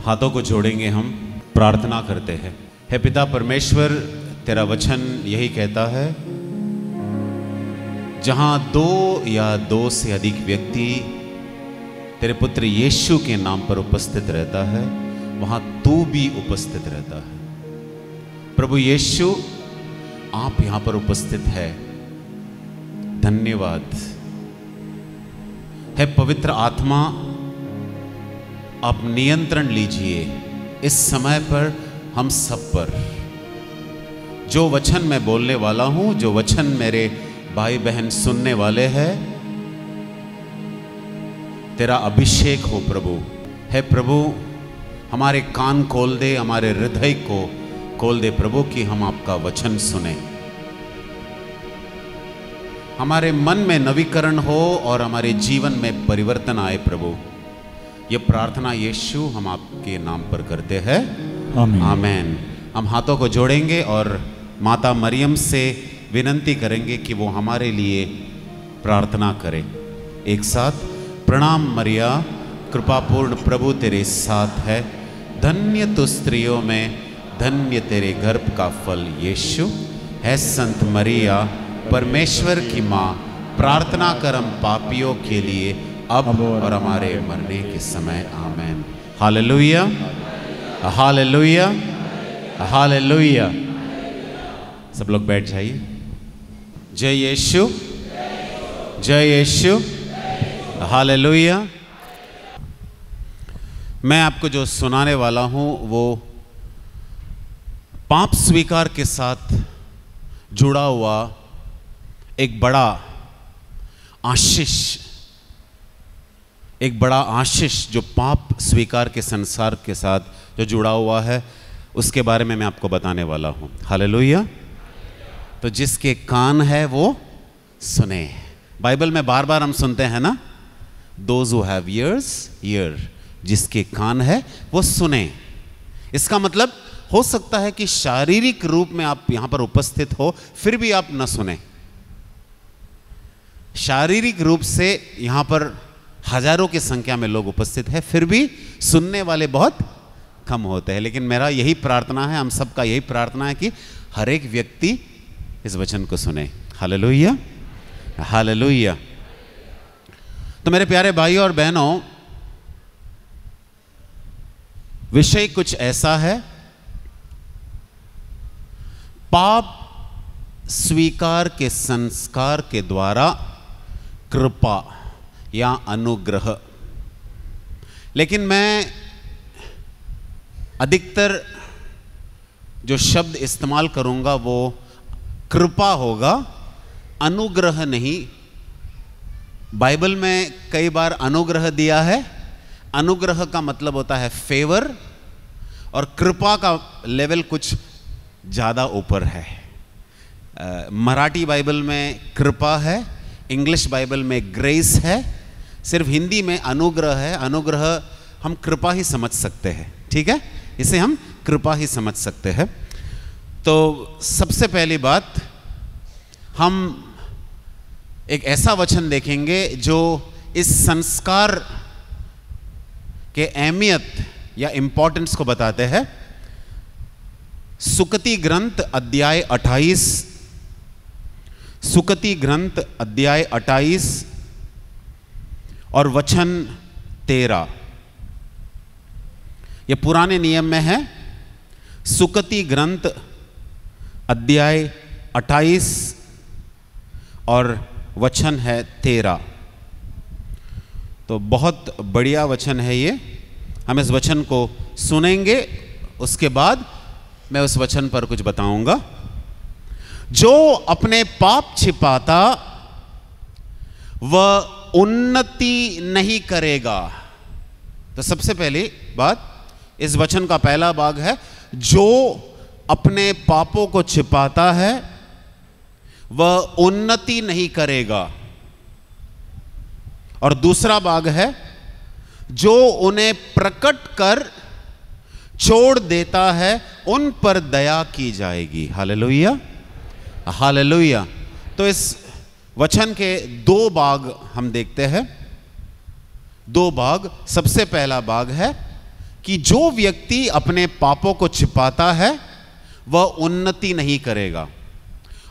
हाथों को जोड़ेंगे, हम प्रार्थना करते हैं। हे पिता परमेश्वर, तेरा वचन यही कहता है, जहां दो या दो से अधिक व्यक्ति तेरे पुत्र यीशु के नाम पर उपस्थित रहता है, वहां तू भी उपस्थित रहता है। प्रभु यीशु, आप यहां पर उपस्थित है, धन्यवाद। है पवित्र आत्मा, आप नियंत्रण लीजिए इस समय पर हम सब पर। जो वचन मैं बोलने वाला हूं, जो वचन मेरे भाई बहन सुनने वाले हैं, तेरा अभिषेक हो प्रभु। है प्रभु, हमारे कान खोल दे, हमारे हृदय को खोल दे प्रभु, कि हम आपका वचन सुने, हमारे मन में नवीकरण हो और हमारे जीवन में परिवर्तन आए प्रभु। ये प्रार्थना यीशु हम आपके नाम पर करते हैं, आमीन। आमीन। हम हाथों को जोड़ेंगे और माता मरियम से विनती करेंगे कि वो हमारे लिए प्रार्थना करे। एक साथ, प्रणाम मरिया, कृपापूर्ण प्रभु तेरे साथ है, धन्य तू स्त्रियों में, धन्य तेरे गर्भ का फल यीशु। है संत मरिया, परमेश्वर की माँ, प्रार्थना कर हम पापियों के लिए, अब और हमारे मरने के समय, आमीन। Hallelujah, hallelujah, hallelujah. सब लोग बैठ जाइए। जय यीशु, जय यीशु, हालेलुया। मैं आपको जो सुनाने वाला हूं वो पाप स्वीकार के साथ जुड़ा हुआ एक बड़ा आशीष, एक बड़ा आशीष जो पाप स्वीकार के संसार के साथ जो जुड़ा हुआ है, उसके बारे में मैं आपको बताने वाला हूं। हालेलुया। तो जिसके कान है वो सुने। बाइबल में बार बार हम सुनते हैं ना, those who have years here, जिसके कान है वो सुने। इसका मतलब हो सकता है कि शारीरिक रूप में आप यहां पर उपस्थित हो, फिर भी आप न सुने। शारीरिक रूप से यहां पर हजारों की संख्या में लोग उपस्थित हैं, फिर भी सुनने वाले बहुत कम होते हैं। लेकिन मेरा यही प्रार्थना है, हम सबका यही प्रार्थना है कि हर एक व्यक्ति इस वचन को सुने। Hallelujah, hallelujah. तो मेरे प्यारे भाइयों और बहनों, विषय कुछ ऐसा है, पाप स्वीकार के संस्कार के द्वारा कृपा या अनुग्रह। लेकिन मैं अधिकतर जो शब्द इस्तेमाल करूंगा वो कृपा होगा, अनुग्रह नहीं। बाइबल में कई बार अनुग्रह दिया है। अनुग्रह का मतलब होता है फेवर, और कृपा का लेवल कुछ ज़्यादा ऊपर है। मराठी बाइबल में कृपा है, इंग्लिश बाइबल में ग्रेस है, सिर्फ हिंदी में अनुग्रह है। अनुग्रह हम कृपा ही समझ सकते हैं, ठीक है, इसे हम कृपा ही समझ सकते हैं। तो सबसे पहली बात, हम एक ऐसा वचन देखेंगे जो इस संस्कार के अहमियत या इंपॉर्टेंस को बताते हैं। सुकती ग्रंथ अध्याय 28, सुकती ग्रंथ अध्याय 28 और वचन 13। यह पुराने नियम में है। सुकती ग्रंथ अध्याय 28 और वचन है 13। तो बहुत बढ़िया वचन है ये। हम इस वचन को सुनेंगे, उसके बाद मैं उस वचन पर कुछ बताऊंगा। जो अपने पाप छिपाता वह उन्नति नहीं करेगा। तो सबसे पहली बात, इस वचन का पहला भाग है, जो अपने पापों को छिपाता है वह उन्नति नहीं करेगा। और दूसरा भाग है, जो उन्हें प्रकट कर छोड़ देता है उन पर दया की जाएगी। Hallelujah, hallelujah. तो इस वचन के दो भाग हम देखते हैं। दो भाग। सबसे पहला भाग है कि जो व्यक्ति अपने पापों को छिपाता है वह उन्नति नहीं करेगा।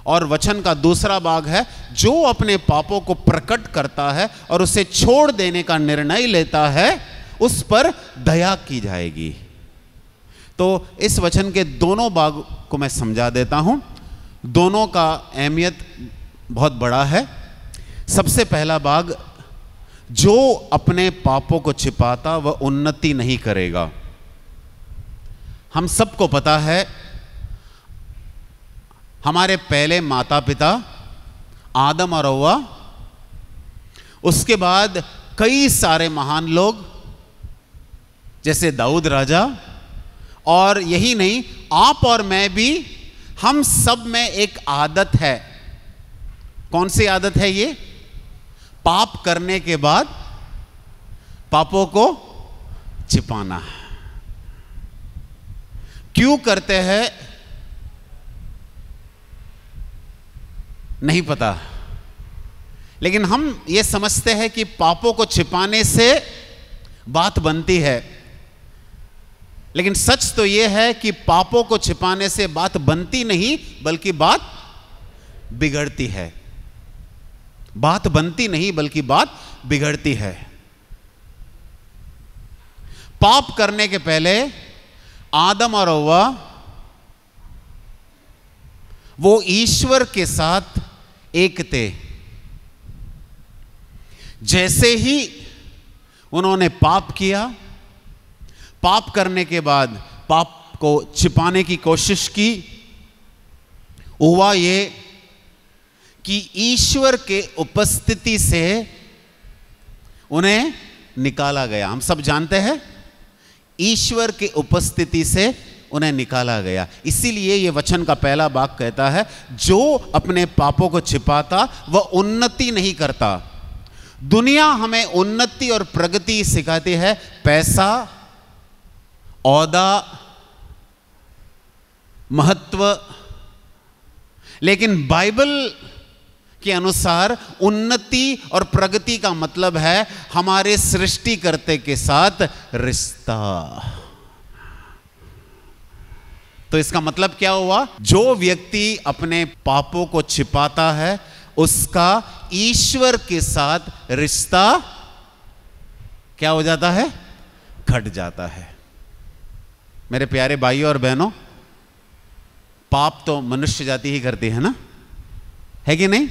और वचन का दूसरा भाग है, जो अपने पापों को प्रकट करता है और उसे छोड़ देने का निर्णय लेता है, उस पर दया की जाएगी। तो इस वचन के दोनों भाग को मैं समझा देता हूं। दोनों का अहमियत बहुत बड़ा है। सबसे पहला भाग, जो अपने पापों को छिपाता वह उन्नति नहीं करेगा। हम सबको पता है, हमारे पहले माता पिता आदम और हव्वा, उसके बाद कई सारे महान लोग जैसे दाऊद राजा, और यही नहीं, आप और मैं भी, हम सब में एक आदत है। कौन सी आदत है ये? पाप करने के बाद पापों को छिपाना। क्यों करते हैं नहीं पता, लेकिन हम ये समझते हैं कि पापों को छिपाने से बात बनती है। लेकिन सच तो यह है कि पापों को छिपाने से बात बनती नहीं, बल्कि बात बिगड़ती है। बात बनती नहीं बल्कि बात बिगड़ती है। पाप करने के पहले आदम और हव्वा वो ईश्वर के साथ एक थे। जैसे ही उन्होंने पाप किया, पाप करने के बाद पाप को छिपाने की कोशिश की, हुआ ये कि ईश्वर के उपस्थिति से उन्हें निकाला गया। हम सब जानते हैं, ईश्वर के उपस्थिति से उन्हें निकाला गया। इसीलिए यह वचन का पहला भाग कहता है, जो अपने पापों को छिपाता वह उन्नति नहीं करता। दुनिया हमें उन्नति और प्रगति सिखाती है, पैसा, औहदा, महत्व, लेकिन बाइबल के अनुसार उन्नति और प्रगति का मतलब है हमारे सृष्टिकर्ता के साथ रिश्ता। तो इसका मतलब क्या हुआ? जो व्यक्ति अपने पापों को छिपाता है, उसका ईश्वर के साथ रिश्ता क्या हो जाता है? घट जाता है। मेरे प्यारे भाइयों और बहनों, पाप तो मनुष्य जाति ही करती है ना, है कि नहीं?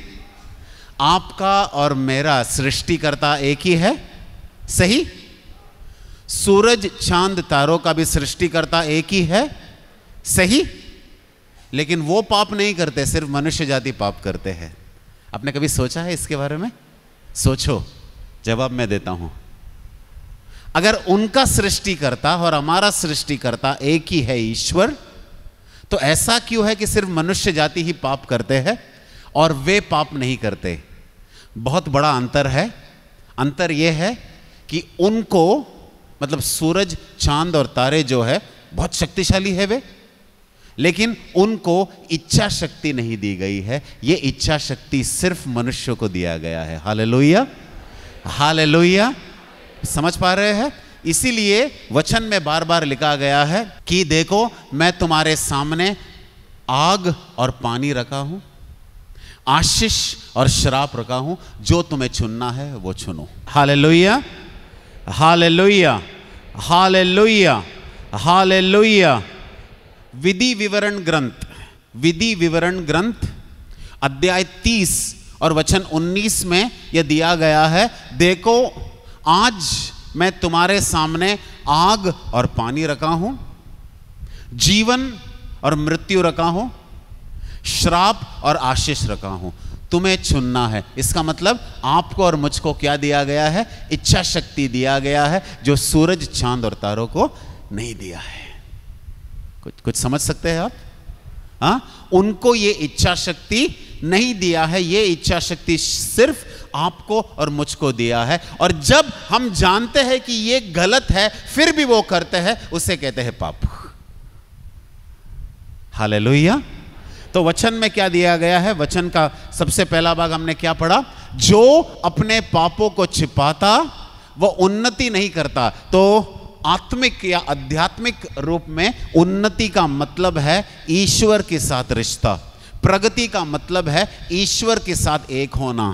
आपका और मेरा सृष्टिकर्ता एक ही है, सही? सूरज, चांद, तारों का भी सृष्टिकर्ता एक ही है, सही? लेकिन वो पाप नहीं करते, सिर्फ मनुष्य जाति पाप करते हैं। आपने कभी सोचा है इसके बारे में? सोचो, जवाब मैं देता हूं। अगर उनका सृष्टिकर्ता और हमारा सृष्टिकर्ता एक ही है, ईश्वर, तो ऐसा क्यों है कि सिर्फ मनुष्य जाति ही पाप करते हैं और वे पाप नहीं करते? बहुत बड़ा अंतर है। अंतर यह है कि उनको, मतलब सूरज, चांद और तारे जो है बहुत शक्तिशाली है वे, लेकिन उनको इच्छा शक्ति नहीं दी गई है। ये इच्छा शक्ति सिर्फ मनुष्य को दिया गया है। Hallelujah, hallelujah. समझ पा रहे हैं? इसीलिए वचन में बार बार लिखा गया है कि देखो, मैं तुम्हारे सामने आग और पानी रखा हूं, आशीष और श्राप रखा हूं, जो तुम्हें चुनना है वो चुनो। Hallelujah, hallelujah, hallelujah, hallelujah. विधि विवरण ग्रंथ, विधि विवरण ग्रंथ अध्याय 30 और वचन 19 में यह दिया गया है, देखो आज मैं तुम्हारे सामने आग और पानी रखा हूं, जीवन और मृत्यु रखा हूं, श्राप और आशीष रखा हूं, तुम्हें चुनना है। इसका मतलब आपको और मुझको क्या दिया गया है? इच्छा शक्ति दिया गया है, जो सूरज, चांद और तारों को नहीं दिया है। कुछ समझ सकते हैं आप? हाँ, उनको ये इच्छा शक्ति नहीं दिया है। ये इच्छा शक्ति सिर्फ आपको और मुझको दिया है। और जब हम जानते हैं कि ये गलत है, फिर भी वो करते हैं, उसे कहते हैं पाप। हालेलुया। तो वचन में क्या दिया गया है? वचन का सबसे पहला भाग हमने क्या पढ़ा? जो अपने पापों को छिपाता वह उन्नति नहीं करता। तो आत्मिक या आध्यात्मिक रूप में उन्नति का मतलब है ईश्वर के साथ रिश्ता, प्रगति का मतलब है ईश्वर के साथ एक होना।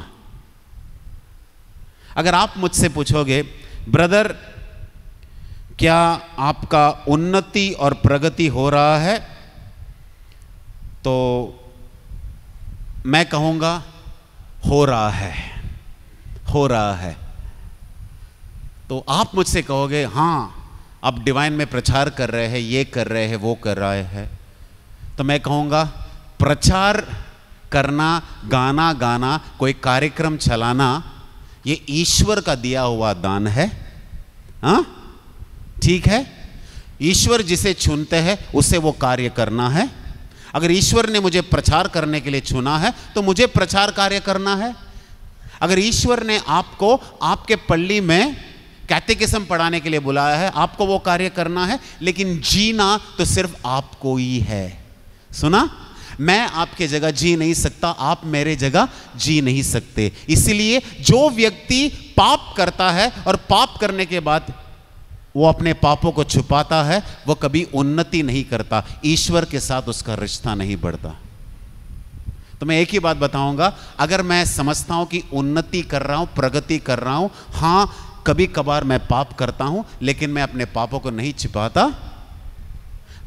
अगर आप मुझसे पूछोगे ब्रदर क्या आपका उन्नति और प्रगति हो रहा है, तो मैं कहूंगा हो रहा है, हो रहा है। तो आप मुझसे कहोगे हाँ आप डिवाइन में प्रचार कर रहे हैं, ये कर रहे हैं, वो कर रहे हैं, तो मैं कहूंगा प्रचार करना, गाना गाना, कोई कार्यक्रम चलाना, ये ईश्वर का दिया हुआ दान है। हाँ ठीक है, ईश्वर जिसे चुनते हैं उसे वो कार्य करना है। अगर ईश्वर ने मुझे प्रचार करने के लिए चुना है तो मुझे प्रचार कार्य करना है। अगर ईश्वर ने आपको आपके पल्ली में कैटेकिज्म पढ़ाने के लिए बुलाया है, आपको वो कार्य करना है, लेकिन जीना तो सिर्फ आपको ही है। सुना, मैं आपके जगह जी नहीं सकता, आप मेरे जगह जी नहीं सकते। इसलिए जो व्यक्ति पाप करता है और पाप करने के बाद वो अपने पापों को छुपाता है, वो कभी उन्नति नहीं करता, ईश्वर के साथ उसका रिश्ता नहीं बढ़ता। तो मैं एक ही बात बताऊंगा, अगर मैं समझता हूं कि उन्नति कर रहा हूं, प्रगति कर रहा हूं, हाँ कभी कभार मैं पाप करता हूं, लेकिन मैं अपने पापों को नहीं छिपाता,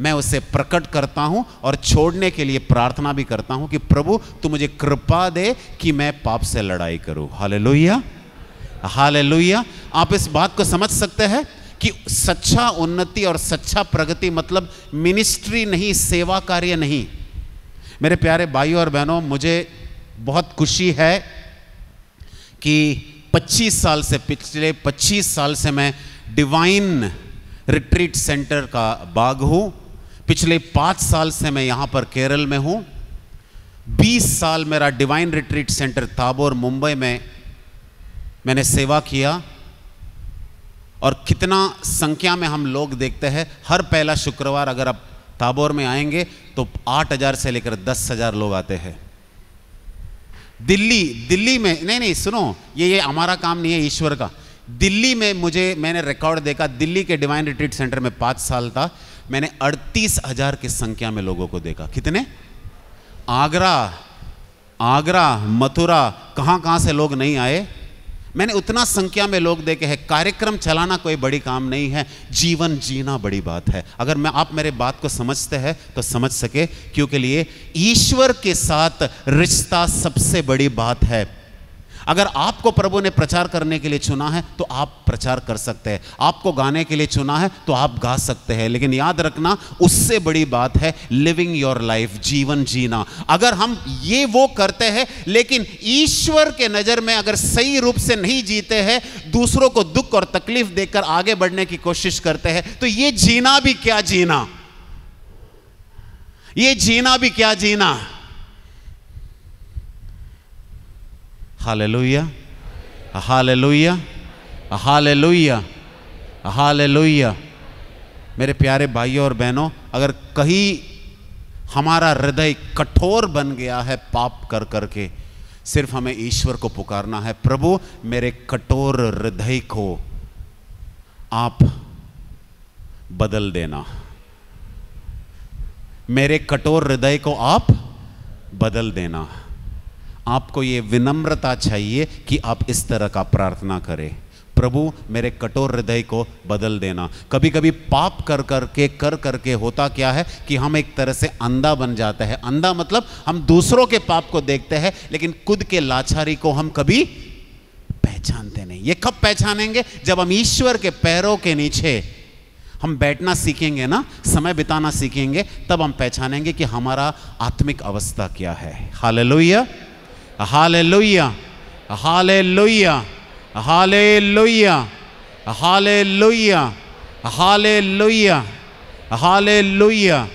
मैं उसे प्रकट करता हूं और छोड़ने के लिए प्रार्थना भी करता हूं कि प्रभु तू मुझे कृपा दे कि मैं पाप से लड़ाई करूं। Hallelujah, hallelujah. आप इस बात को समझ सकते हैं कि सच्चा उन्नति और सच्चा प्रगति मतलब मिनिस्ट्री नहीं, सेवा कार्य नहीं। मेरे प्यारे भाइयों और बहनों, मुझे बहुत खुशी है कि 25 साल से, पिछले 25 साल से मैं डिवाइन रिट्रीट सेंटर का बाग हूं। पिछले 5 साल से मैं यहां पर केरल में हूं। 20 साल मेरा divine retreat centre Tabor Mumbai में मैंने सेवा किया। और कितना संख्या में हम लोग देखते हैं, हर पहला शुक्रवार अगर आप ताबोर में आएंगे तो 8,000 से लेकर 10,000 लोग आते हैं। दिल्ली में नहीं सुनो, ये हमारा काम नहीं है, ईश्वर का। दिल्ली में मैंने रिकॉर्ड देखा, दिल्ली के डिवाइन रिट्रीट सेंटर में 5 साल था, मैंने 38,000 की संख्या में लोगों को देखा। कितने? आगरा, मथुरा, कहां से लोग नहीं आए, मैंने उतना संख्या में लोग देखे हैं। कार्यक्रम चलाना कोई बड़ी काम नहीं है, जीवन जीना बड़ी बात है। अगर आप मेरे बात को समझते हैं तो समझ सके, क्योंकि लिए ईश्वर के साथ रिश्ता सबसे बड़ी बात है। अगर आपको प्रभु ने प्रचार करने के लिए चुना है तो आप प्रचार कर सकते हैं, आपको गाने के लिए चुना है तो आप गा सकते हैं, लेकिन याद रखना उससे बड़ी बात है लिविंग योर लाइफ, जीवन जीना। अगर हम ये वो करते हैं लेकिन ईश्वर के नजर में अगर सही रूप से नहीं जीते हैं, दूसरों को दुख और तकलीफ देकर आगे बढ़ने की कोशिश करते हैं, तो ये जीना भी क्या जीना, ये जीना भी क्या जीना। Hallelujah, hallelujah, hallelujah, hallelujah. मेरे प्यारे भाइयों और बहनों, अगर कहीं हमारा हृदय कठोर बन गया है पाप कर करके, सिर्फ हमें ईश्वर को पुकारना है, प्रभु मेरे कठोर हृदय को आप बदल देना, मेरे कठोर हृदय को आप बदल देना। आपको ये विनम्रता चाहिए कि आप इस तरह का प्रार्थना करें, प्रभु मेरे कठोर हृदय को बदल देना। कभी कभी पाप कर करके होता क्या है कि हम एक तरह से अंधा बन जाते हैं। अंधा मतलब हम दूसरों के पाप को देखते हैं लेकिन खुद के लाचारी को हम कभी पहचानते नहीं। ये कब पहचानेंगे? जब हम ईश्वर के पैरों के नीचे हम बैठना सीखेंगे ना, समय बिताना सीखेंगे, तब हम पहचानेंगे कि हमारा आत्मिक अवस्था क्या है। Hallelujah, hallelujah, hallelujah, hallelujah, hallelujah, hallelujah, hallelujah.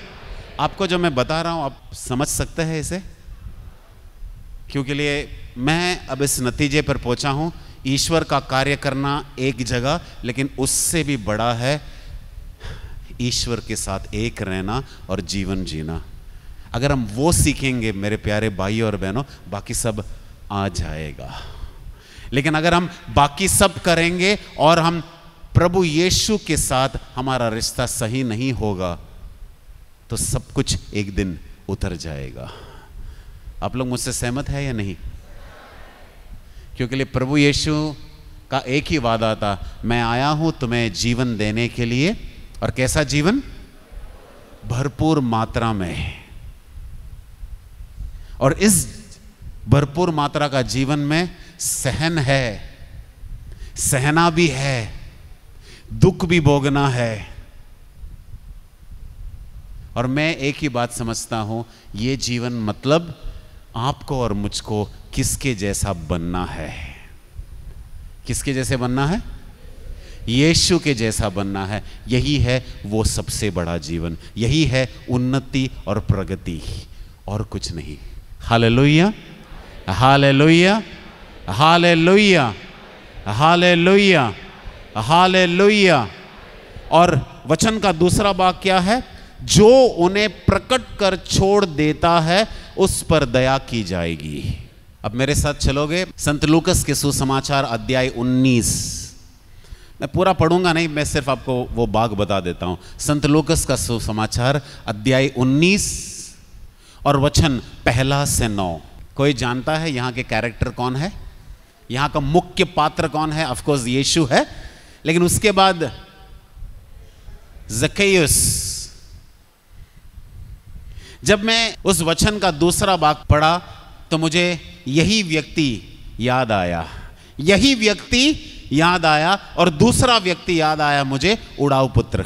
आपको जो मैं बता रहा हूं आप समझ सकते हैं इसे, क्योंकि लिए मैं अब इस नतीजे पर पहुंचा हूं, ईश्वर का कार्य करना एक जगह, लेकिन उससे भी बड़ा है ईश्वर के साथ एक रहना और जीवन जीना। अगर हम वो सीखेंगे मेरे प्यारे भाइयों और बहनों, बाकी सब आ जाएगा। लेकिन अगर हम बाकी सब करेंगे और हम प्रभु यीशु के साथ हमारा रिश्ता सही नहीं होगा तो सब कुछ एक दिन उतर जाएगा। आप लोग मुझसे सहमत है या नहीं? क्योंकि प्रभु यीशु का एक ही वादा था, मैं आया हूं तुम्हें जीवन देने के लिए, और कैसा जीवन? भरपूर मात्रा में। और इस भरपूर मात्रा का जीवन में सहन है, सहना भी है, दुख भी भोगना है। और मैं एक ही बात समझता हूं, ये जीवन मतलब आपको और मुझको किसके जैसा बनना है? किसके जैसे बनना है? यीशु के जैसा बनना है। यही है वो सबसे बड़ा जीवन, यही है उन्नति और प्रगति, और कुछ नहीं। Hallelujah, hallelujah, hallelujah, hallelujah, hallelujah. और वचन का दूसरा भाग क्या है? जो उन्हें प्रकट कर छोड़ देता है उस पर दया की जाएगी। अब मेरे साथ चलोगे संत लूकस के सुसमाचार अध्याय 19। मैं पूरा पढ़ूंगा नहीं, मैं सिर्फ आपको वो भाग बता देता हूं। संत लूकस का सुसमाचार अध्याय 19 और वचन 1 से 9। कोई जानता है यहां के कैरेक्टर कौन है? यहां का मुख्य पात्र कौन है? ऑफ कोर्स यीशु है, लेकिन उसके बाद ज़क्कैयुस। जब मैं उस वचन का दूसरा भाग पढ़ा तो मुझे यही व्यक्ति याद आया, यही व्यक्ति याद आया, और दूसरा व्यक्ति याद आया मुझे, उड़ाऊ पुत्र।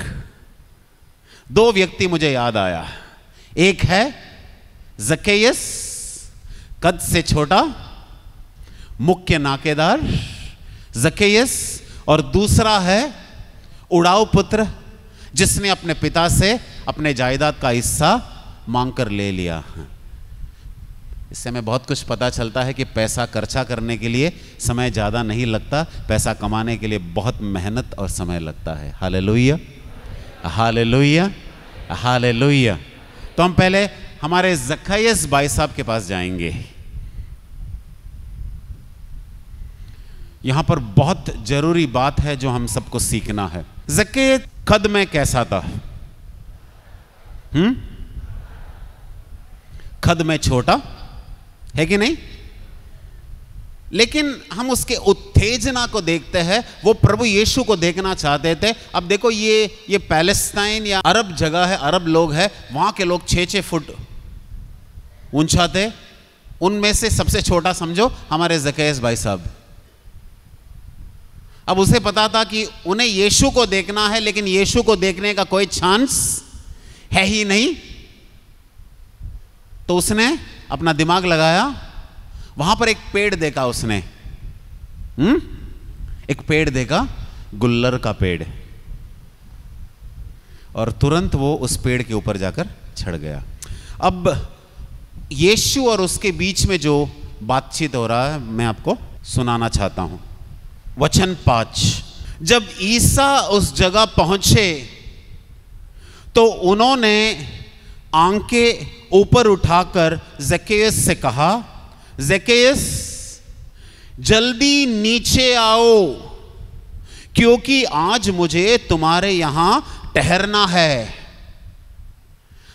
दो व्यक्ति मुझे याद आया। एक है ज़क्कैयुस, कद से छोटा, मुख्य नाकेदार ज़क्कैयुस, और दूसरा है उड़ाऊ पुत्र, जिसने अपने पिता से अपने जायदाद का हिस्सा मांगकर ले लिया। इससे हमें बहुत कुछ पता चलता है कि पैसा खर्चा करने के लिए समय ज़्यादा नहीं लगता, पैसा कमाने के लिए बहुत मेहनत और समय लगता है। Hallelujah, hallelujah, hallelujah. तो हम पहले हमारे ज़क्कैयुस भाई साहब के पास जाएंगे। यहां पर बहुत जरूरी बात है जो हम सबको सीखना है। ज़क्कैयुस कद में कैसा था? कद में छोटा है कि नहीं? लेकिन हम उसके उत्तेजना को देखते हैं, वो प्रभु यीशु को देखना चाहते थे। अब देखो ये पैलेस्टाइन या अरब जगह है, अरब लोग हैं, वहां के लोग 6-6 फुट ऊंचा थे। उनमें से सबसे छोटा समझो हमारे ज़क्कैयुस भाई साहब। अब उसे पता था कि उन्हें यीशु को देखना है, लेकिन यीशु को देखने का कोई चांस है ही नहीं। तो उसने अपना दिमाग लगाया, वहां पर एक पेड़ देखा उसने। एक पेड़ देखा, गुल्लर का पेड़, और तुरंत वो उस पेड़ के ऊपर जाकर चढ़ गया। अब यीशु और उसके बीच में जो बातचीत हो रहा है मैं आपको सुनाना चाहता हूं। वचन 5। जब ईसा उस जगह पहुंचे तो उन्होंने आंखें ऊपर उठाकर ज़क्कैयुस से कहा, ज़क्कैयुस जल्दी नीचे आओ, क्योंकि आज मुझे तुम्हारे यहां ठहरना है।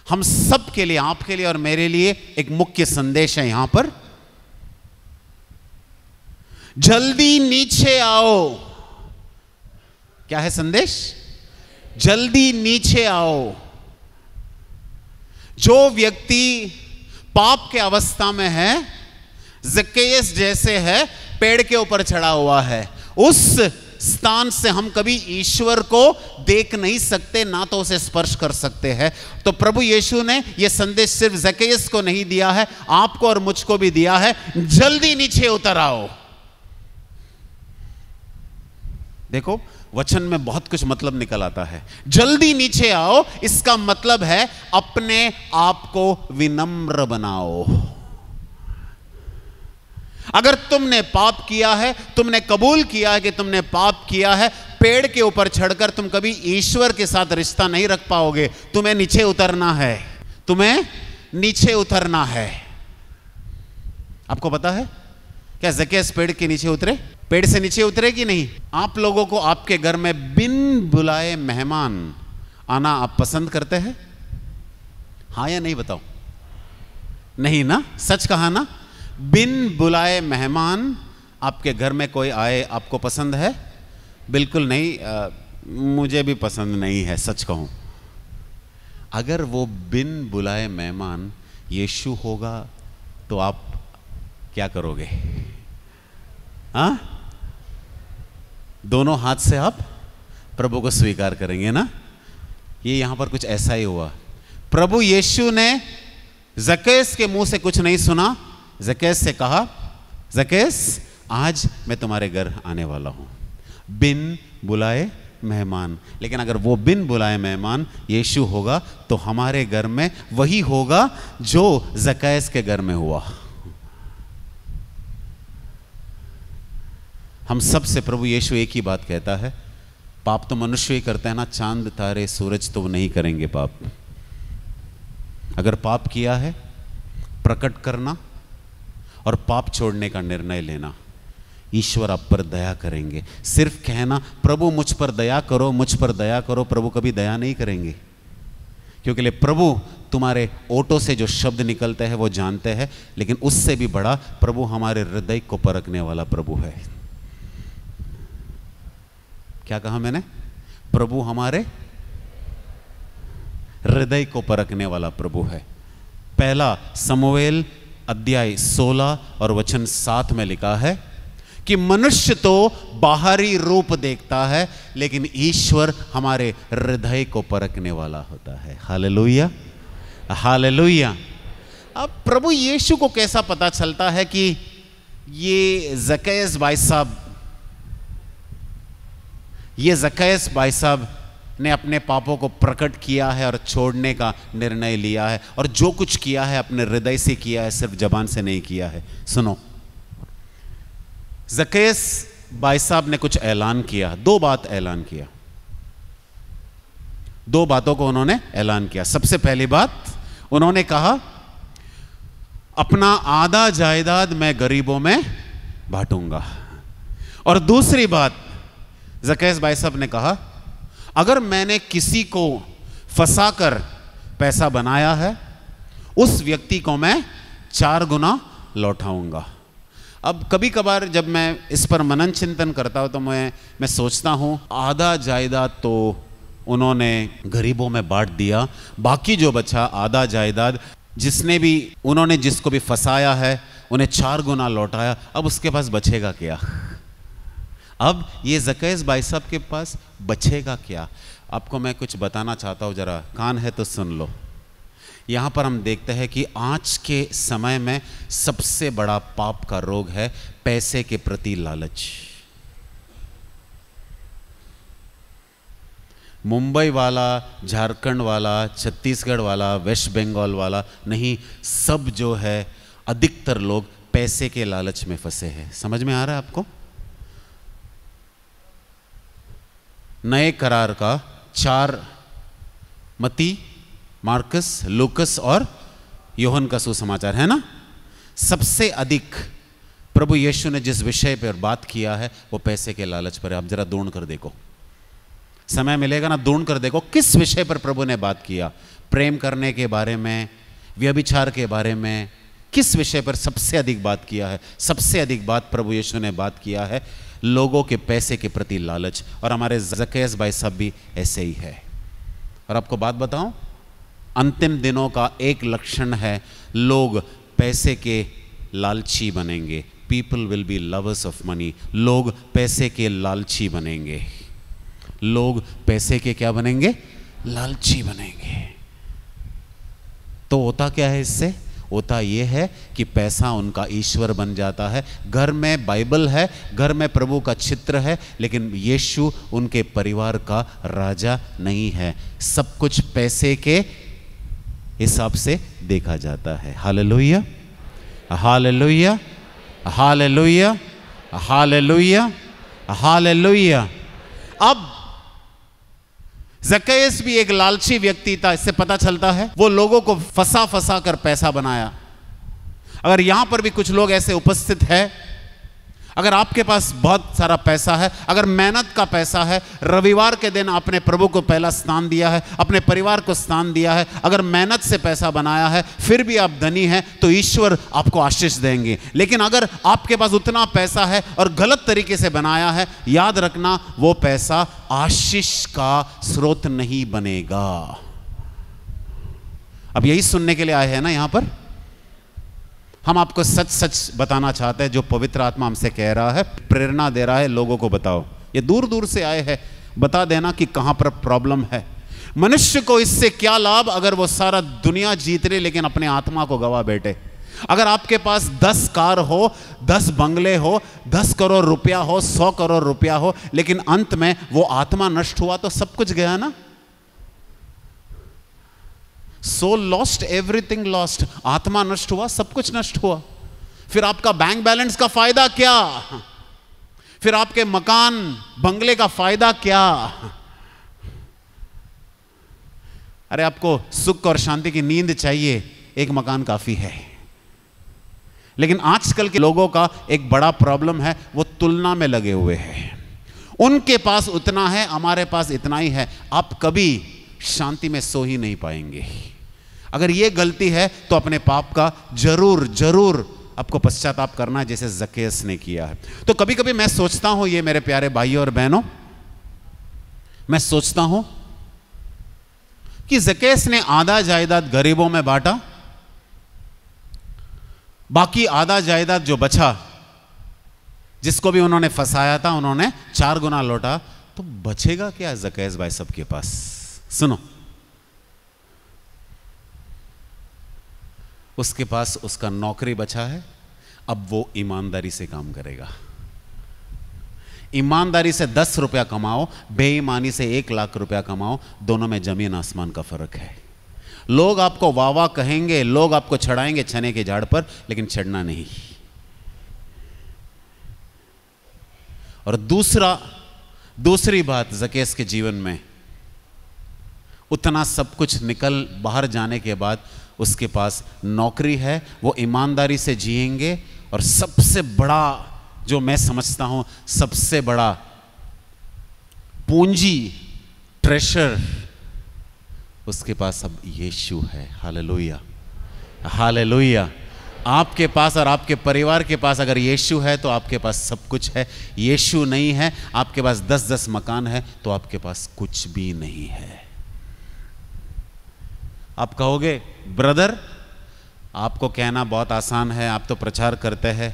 हम सब के लिए, आपके लिए और मेरे लिए एक मुख्य संदेश है यहां पर। जल्दी नीचे आओ। क्या है संदेश? जल्दी नीचे आओ। जो व्यक्ति पाप के अवस्था में है, ज़क्कैयुस जैसे है, पेड़ के ऊपर चढ़ा हुआ है, उस स्थान से हम कभी ईश्वर को देख नहीं सकते, ना तो उसे स्पर्श कर सकते हैं। तो प्रभु यीशु ने यह संदेश सिर्फ ज़क्कैयुस को नहीं दिया है, आपको और मुझको भी दिया है। जल्दी नीचे उतर आओ। देखो वचन में बहुत कुछ मतलब निकल आता है। जल्दी नीचे आओ, इसका मतलब है अपने आप को विनम्र बनाओ। अगर तुमने पाप किया है, तुमने कबूल किया है कि तुमने पाप किया है, पेड़ के ऊपर चढ़कर तुम कभी ईश्वर के साथ रिश्ता नहीं रख पाओगे। तुम्हें नीचे उतरना है, तुम्हें नीचे उतरना है। आपको पता है क्या जकेस पेड़ के नीचे उतरे? पेड़ से नीचे उतरे कि नहीं? आप लोगों को आपके घर में बिन बुलाए मेहमान आना आप पसंद करते हैं? हाँ या नहीं बताओ? नहीं ना? सच कहा ना? बिन बुलाए मेहमान आपके घर में कोई आए आपको पसंद है? बिल्कुल नहीं। मुझे भी पसंद नहीं है, सच कहूं। अगर वो बिन बुलाए मेहमान यीशु होगा तो आप क्या करोगे? हाँ, दोनों हाथ से आप प्रभु को स्वीकार करेंगे ना? ये यहां पर कुछ ऐसा ही हुआ। प्रभु यीशु ने जकेस के मुंह से कुछ नहीं सुना। जकेस से कहा, जकेस आज मैं तुम्हारे घर आने वाला हूं, बिन बुलाए मेहमान। लेकिन अगर वो बिन बुलाए मेहमान यीशु होगा तो हमारे घर में वही होगा जो जकेस के घर में हुआ। हम सब से प्रभु यीशु एक ही बात कहता है, पाप तो मनुष्य ही करते हैं ना, चांद तारे सूरज तो नहीं करेंगे पाप। अगर पाप किया है, प्रकट करना और पाप छोड़ने का निर्णय लेना, ईश्वर आप पर दया करेंगे। सिर्फ कहना प्रभु मुझ पर दया करो, मुझ पर दया करो, प्रभु कभी दया नहीं करेंगे। क्योंकि प्रभु तुम्हारे ओठों से जो शब्द निकलते हैं वो जानते हैं, लेकिन उससे भी बड़ा प्रभु हमारे हृदय को परखने वाला प्रभु है। क्या कहा मैंने? प्रभु हमारे हृदय को परखने वाला प्रभु है। पहला समूएल अध्याय 16 और वचन 7 में लिखा है कि मनुष्य तो बाहरी रूप देखता है, लेकिन ईश्वर हमारे हृदय को परखने वाला होता है। Hallelujah, hallelujah. अब प्रभु यीशु को कैसा पता चलता है कि ये जकेस भाई साहब ने अपने पापों को प्रकट किया है और छोड़ने का निर्णय लिया है, और जो कुछ किया है अपने हृदय से किया है, सिर्फ जबान से नहीं किया है। सुनो, जकेस भाई साहब ने कुछ ऐलान किया, दो बात ऐलान किया, दो बातों को उन्होंने ऐलान किया। सबसे पहली बात उन्होंने कहा, अपना आधा जायदाद मैं गरीबों में बांटूंगा। और दूसरी बात जकेस भाई साहब ने कहा, अगर मैंने किसी को फंसाकर पैसा बनाया है, उस व्यक्ति को मैं 4 गुना लौटाऊंगा। अब कभी कभार जब मैं इस पर मनन चिंतन करता हूं तो मैं सोचता हूं, आधा जायदाद तो उन्होंने गरीबों में बांट दिया, बाकी जो बचा आधा जायदाद उन्होंने जिसको भी फंसाया है उन्हें 4 गुना लौटाया, अब उसके पास बचेगा क्या? अब ये जकेस भाई साहब के पास बचेगा क्या? आपको मैं कुछ बताना चाहता हूं, जरा कान है तो सुन लो। यहां पर हम देखते हैं कि आज के समय में सबसे बड़ा पाप का रोग है पैसे के प्रति लालच। मुंबई वाला, झारखंड वाला, छत्तीसगढ़ वाला, वेस्ट बंगाल वाला नहीं, सब जो है अधिकतर लोग पैसे के लालच में फंसे हैं। समझ में आ रहा है आपको? नए करार का 4 मत्ती, मार्कस, लूकस और योहन का सुसमाचार है ना, सबसे अधिक प्रभु यीशु ने जिस विषय पर बात किया है वो पैसे के लालच पर है। आप जरा ढूंढ कर देखो, समय मिलेगा ना, ढूंढ कर देखो किस विषय पर प्रभु ने बात किया। प्रेम करने के बारे में, व्यभिचार के बारे में, किस विषय पर सबसे अधिक बात किया है? सबसे अधिक बात प्रभु यीशु ने बात किया है लोगों के पैसे के प्रति लालच। और हमारे जकेस भाई साहब भी ऐसे ही है। और आपको बात बताऊं, अंतिम दिनों का एक लक्षण है, लोग पैसे के लालची बनेंगे। People will be lovers of money. लोग पैसे के लालची बनेंगे। लोग पैसे के क्या बनेंगे? लालची बनेंगे। तो होता क्या है इससे? होता यह है कि पैसा उनका ईश्वर बन जाता है। घर में बाइबल है, घर में प्रभु का चित्र है, लेकिन यीशु उनके परिवार का राजा नहीं है। सब कुछ पैसे के हिसाब से देखा जाता है। Hallelujah, hallelujah, hallelujah, hallelujah, hallelujah. अब जकेस भी एक लालची व्यक्ति था, इससे पता चलता है वो लोगों को फंसा कर पैसा बनाया। अगर यहां पर भी कुछ लोग ऐसे उपस्थित हैं अगर आपके पास बहुत सारा पैसा है, अगर मेहनत का पैसा है, रविवार के दिन आपने प्रभु को पहला स्थान दिया है, अपने परिवार को स्थान दिया है, अगर मेहनत से पैसा बनाया है, फिर भी आप धनी हैं, तो ईश्वर आपको आशीष देंगे। लेकिन अगर आपके पास उतना पैसा है और गलत तरीके से बनाया है, याद रखना वो पैसा आशीष का स्रोत नहीं बनेगा। अब यही सुनने के लिए आए हैं ना यहां पर। हम आपको सच सच बताना चाहते हैं, जो पवित्र आत्मा हमसे कह रहा है, प्रेरणा दे रहा है, लोगों को बताओ। ये दूर दूर से आए हैं, बता देना कि कहां पर प्रॉब्लम है। मनुष्य को इससे क्या लाभ अगर वो सारा दुनिया जीत ले लेकिन अपने आत्मा को गवा बैठे। अगर आपके पास 10 कार हो, 10 बंगले हो, 10 करोड़ रुपया हो, 100 करोड़ रुपया हो, लेकिन अंत में वो आत्मा नष्ट हुआ तो सब कुछ गया ना। Soul lost, everything lost. आत्मा नष्ट हुआ, सब कुछ नष्ट हुआ। फिर आपका बैंक बैलेंस का फायदा क्या? फिर आपके मकान बंगले का फायदा क्या? अरे आपको सुख और शांति की नींद चाहिए, एक मकान काफी है। लेकिन आजकल के लोगों का एक बड़ा प्रॉब्लम है, वो तुलना में लगे हुए हैं। उनके पास उतना है, हमारे पास इतना ही है। आप कभी शांति में सो ही नहीं पाएंगे। अगर ये गलती है तो अपने पाप का जरूर जरूर आपको पश्चाताप करना है, जैसे जक्केस ने किया है। तो कभी कभी मैं सोचता हूं, ये मेरे प्यारे भाइयों और बहनों, मैं सोचता हूं कि जक्केस ने आधा जायदाद गरीबों में बांटा, बाकी आधा जायदाद जो बचा, जिसको भी उन्होंने फंसाया था, उन्होंने 4 गुना लौटा। तो बचेगा क्या जक्केस भाई सबके पास? सुनो, उसके पास उसका नौकरी बचा है। अब वो ईमानदारी से काम करेगा। ईमानदारी से 10 रुपया कमाओ, बेईमानी से 1 लाख रुपया कमाओ, दोनों में जमीन आसमान का फर्क है। लोग आपको वाह वाह कहेंगे, लोग आपको चढ़ाएंगे चने के झाड़ पर, लेकिन चढ़ना नहीं। और दूसरी बात, जक्केस के जीवन में उतना सब कुछ निकल बाहर जाने के बाद उसके पास नौकरी है, वो ईमानदारी से जिएंगे। और सबसे बड़ा, जो मैं समझता हूं सबसे बड़ा पूंजी, ट्रेशर उसके पास अब यीशु है। Hallelujah, hallelujah. आपके पास और आपके परिवार के पास अगर यीशु है तो आपके पास सब कुछ है। यीशु नहीं है, आपके पास 10-10 मकान है तो आपके पास कुछ भी नहीं है। आप कहोगे ब्रदर, आपको कहना बहुत आसान है, आप तो प्रचार करते हैं,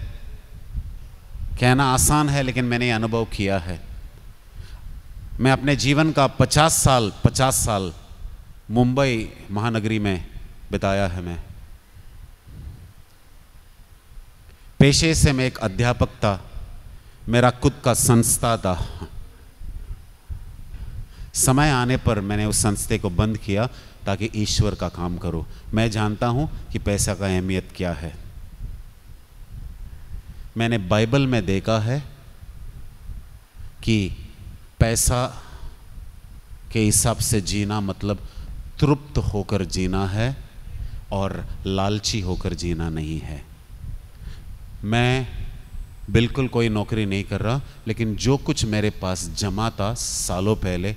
कहना आसान है, लेकिन मैंने ये अनुभव किया है। मैं अपने जीवन का 50 साल मुंबई महानगरी में बिताया है। मैं पेशे से मैं एक अध्यापक था, मेरा खुद का संस्था था। समय आने पर मैंने उस संस्थे को बंद किया ताकि ईश्वर का काम करो। मैं जानता हूं कि पैसा का अहमियत क्या है। मैंने बाइबल में देखा है कि पैसा के हिसाब से जीना मतलब तृप्त होकर जीना है और लालची होकर जीना नहीं है। मैं बिल्कुल कोई नौकरी नहीं कर रहा, लेकिन जो कुछ मेरे पास जमा था सालों पहले,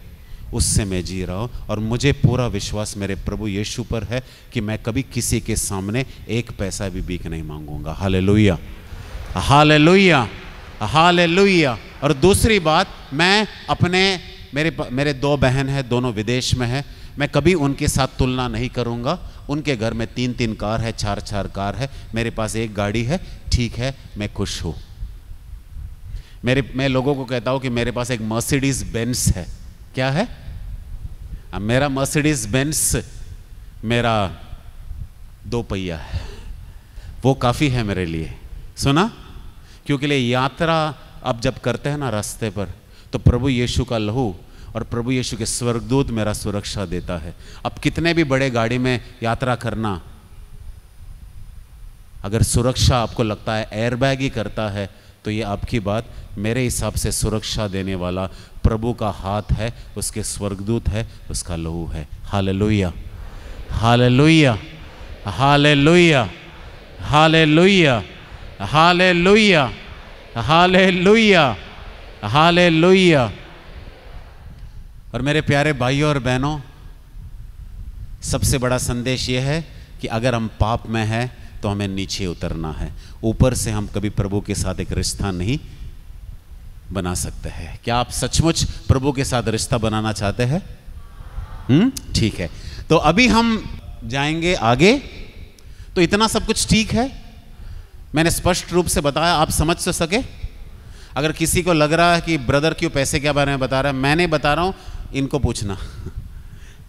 उससे मैं जी रहा हूँ। और मुझे पूरा विश्वास मेरे प्रभु यीशु पर है कि मैं कभी किसी के सामने 1 पैसा भी भीख नहीं मांगूंगा। Hallelujah, hallelujah, hallelujah. और दूसरी बात, मैं मेरे 2 बहन हैं, दोनों विदेश में हैं। मैं कभी उनके साथ तुलना नहीं करूंगा। उनके घर में 3-3 कार है, 4-4 कार है, मेरे पास 1 गाड़ी है। ठीक है, मैं खुश हूँ। मैं लोगों को कहता हूँ कि मेरे पास एक मर्सिडीज बेंस है। क्या है? मेरा मर्सिडीज बेंस मेरा 2 पहिया है, वो काफ़ी है मेरे लिए। सुना? क्योंकि लिए यात्रा अब जब करते हैं ना रास्ते पर, तो प्रभु यीशु का लहू और प्रभु यीशु के स्वर्गदूत मेरा सुरक्षा देता है। अब कितने भी बड़े गाड़ी में यात्रा करना, अगर सुरक्षा आपको लगता है एयरबैग ही करता है, तो ये आपकी बात। मेरे हिसाब से सुरक्षा देने वाला प्रभु का हाथ है, उसके स्वर्गदूत है, उसका लहू है। Hallelujah, hallelujah, hallelujah, hallelujah, hallelujah, hallelujah, hallelujah. और मेरे प्यारे भाइयों और बहनों, सबसे बड़ा संदेश यह है कि अगर हम पाप में हैं तो हमें नीचे उतरना है। ऊपर से हम कभी प्रभु के साथ एक रिश्ता नहीं बना सकते हैं। क्या आप सचमुच प्रभु के साथ रिश्ता बनाना चाहते हैं? ठीक है, तो अभी हम जाएंगे आगे। तो इतना सब कुछ ठीक है, मैंने स्पष्ट रूप से बताया, आप समझ तो सके। अगर किसी को लग रहा है कि ब्रदर क्यों पैसे के बारे में बता रहा है, मैंने बता रहा हूं, इनको पूछना।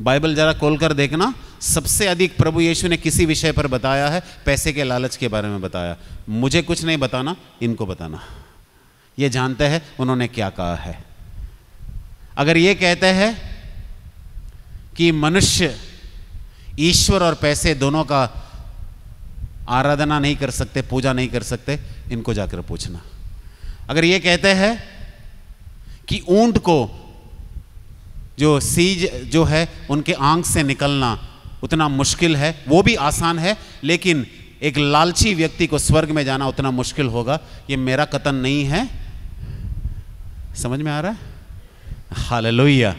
बाइबल जरा खोल कर देखना, सबसे अधिक प्रभु यीशु ने किसी विषय पर बताया है? पैसे के लालच के बारे में बताया। मुझे कुछ नहीं बताना, इनको बताना। ये जानते हैं उन्होंने क्या कहा है। अगर ये कहते हैं कि मनुष्य ईश्वर और पैसे दोनों का आराधना नहीं कर सकते, पूजा नहीं कर सकते, इनको जाकर पूछना। अगर ये कहते हैं कि ऊंट को जो सीज जो है उनके आंख से निकलना उतना मुश्किल है, वो भी आसान है, लेकिन एक लालची व्यक्ति को स्वर्ग में जाना उतना मुश्किल होगा, ये मेरा कथन नहीं है। समझ में आ रहा है? Hallelujah,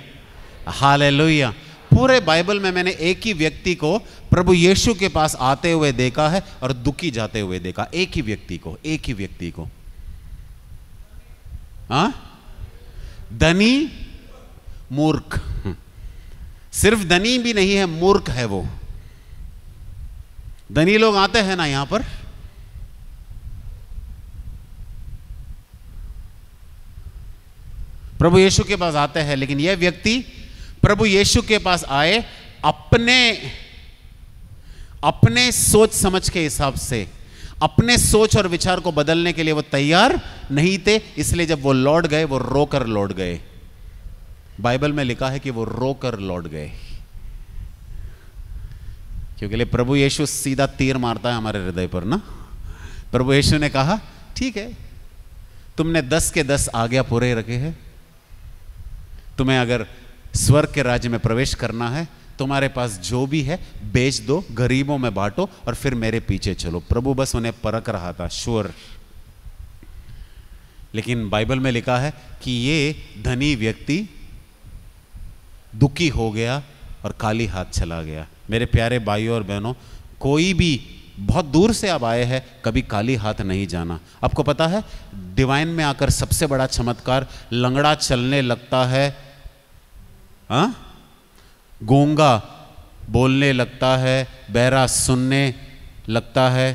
hallelujah. पूरे बाइबल में मैंने एक ही व्यक्ति को प्रभु यीशु के पास आते हुए देखा है और दुखी जाते हुए देखा। एक ही व्यक्ति को, एक ही व्यक्ति को। धनी मूर्ख, सिर्फ धनी भी नहीं है, मूर्ख है वो। धनी लोग आते हैं ना यहां पर, प्रभु यीशु के पास आते हैं, लेकिन यह व्यक्ति प्रभु यीशु के पास आए अपने सोच समझ के हिसाब से, अपने सोच और विचार को बदलने के लिए वो तैयार नहीं थे। इसलिए जब वो लौट गए, वो रोकर लौट गए। बाइबल में लिखा है कि वो रोकर लौट गए, क्योंकि प्रभु यीशु सीधा तीर मारता है हमारे हृदय पर ना। प्रभु यीशु ने कहा, ठीक है, तुमने 10 के 10 आज्ञा पूरे रखे हैं, तुम्हें अगर स्वर्ग के राज्य में प्रवेश करना है, तुम्हारे पास जो भी है बेच दो, गरीबों में बांटो और फिर मेरे पीछे चलो। प्रभु बस उन्हें परख रहा था, श्योर। लेकिन बाइबल में लिखा है कि ये धनी व्यक्ति दुखी हो गया और खाली हाथ चला गया। मेरे प्यारे भाइयों और बहनों, कोई भी बहुत दूर से आप आए हैं, कभी खाली हाथ नहीं जाना। आपको पता है, डिवाइन में आकर सबसे बड़ा चमत्कार, लंगड़ा चलने लगता है, गूंगा बोलने लगता है, बहरा सुनने लगता है,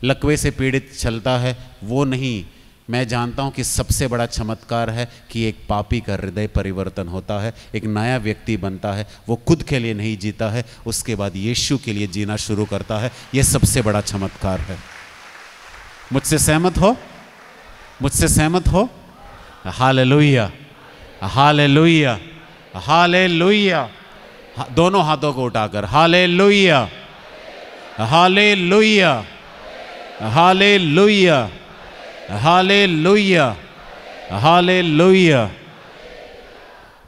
लकवे से पीड़ित चलता है। वो नहीं, मैं जानता हूं कि सबसे बड़ा चमत्कार है कि एक पापी का हृदय परिवर्तन होता है, एक नया व्यक्ति बनता है। वो खुद के लिए नहीं जीता है, उसके बाद यीशु के लिए जीना शुरू करता है। यह सबसे बड़ा चमत्कार है। मुझसे सहमत हो? मुझसे सहमत हो? Hallelujah, hallelujah, hallelujah. दोनों हाथों को उठाकर hallelujah, hallelujah, hallelujah, hallelujah, hallelujah.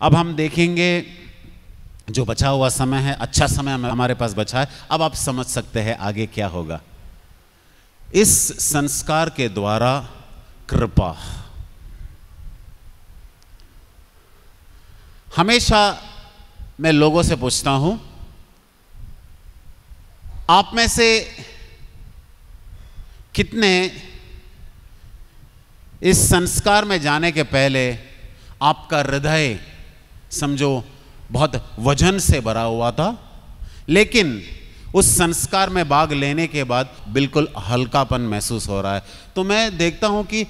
अब हम देखेंगे, जो बचा हुआ समय है, अच्छा समय हमारे पास बचा है। अब आप समझ सकते हैं आगे क्या होगा। इस संस्कार के द्वारा कृपा, हमेशा मैं लोगों से पूछता हूं, आप में से कितने इस संस्कार में जाने के पहले आपका हृदय समझो बहुत वजन से भरा हुआ था, लेकिन उस संस्कार में भाग लेने के बाद बिल्कुल हल्कापन महसूस हो रहा है? तो मैं देखता हूं कि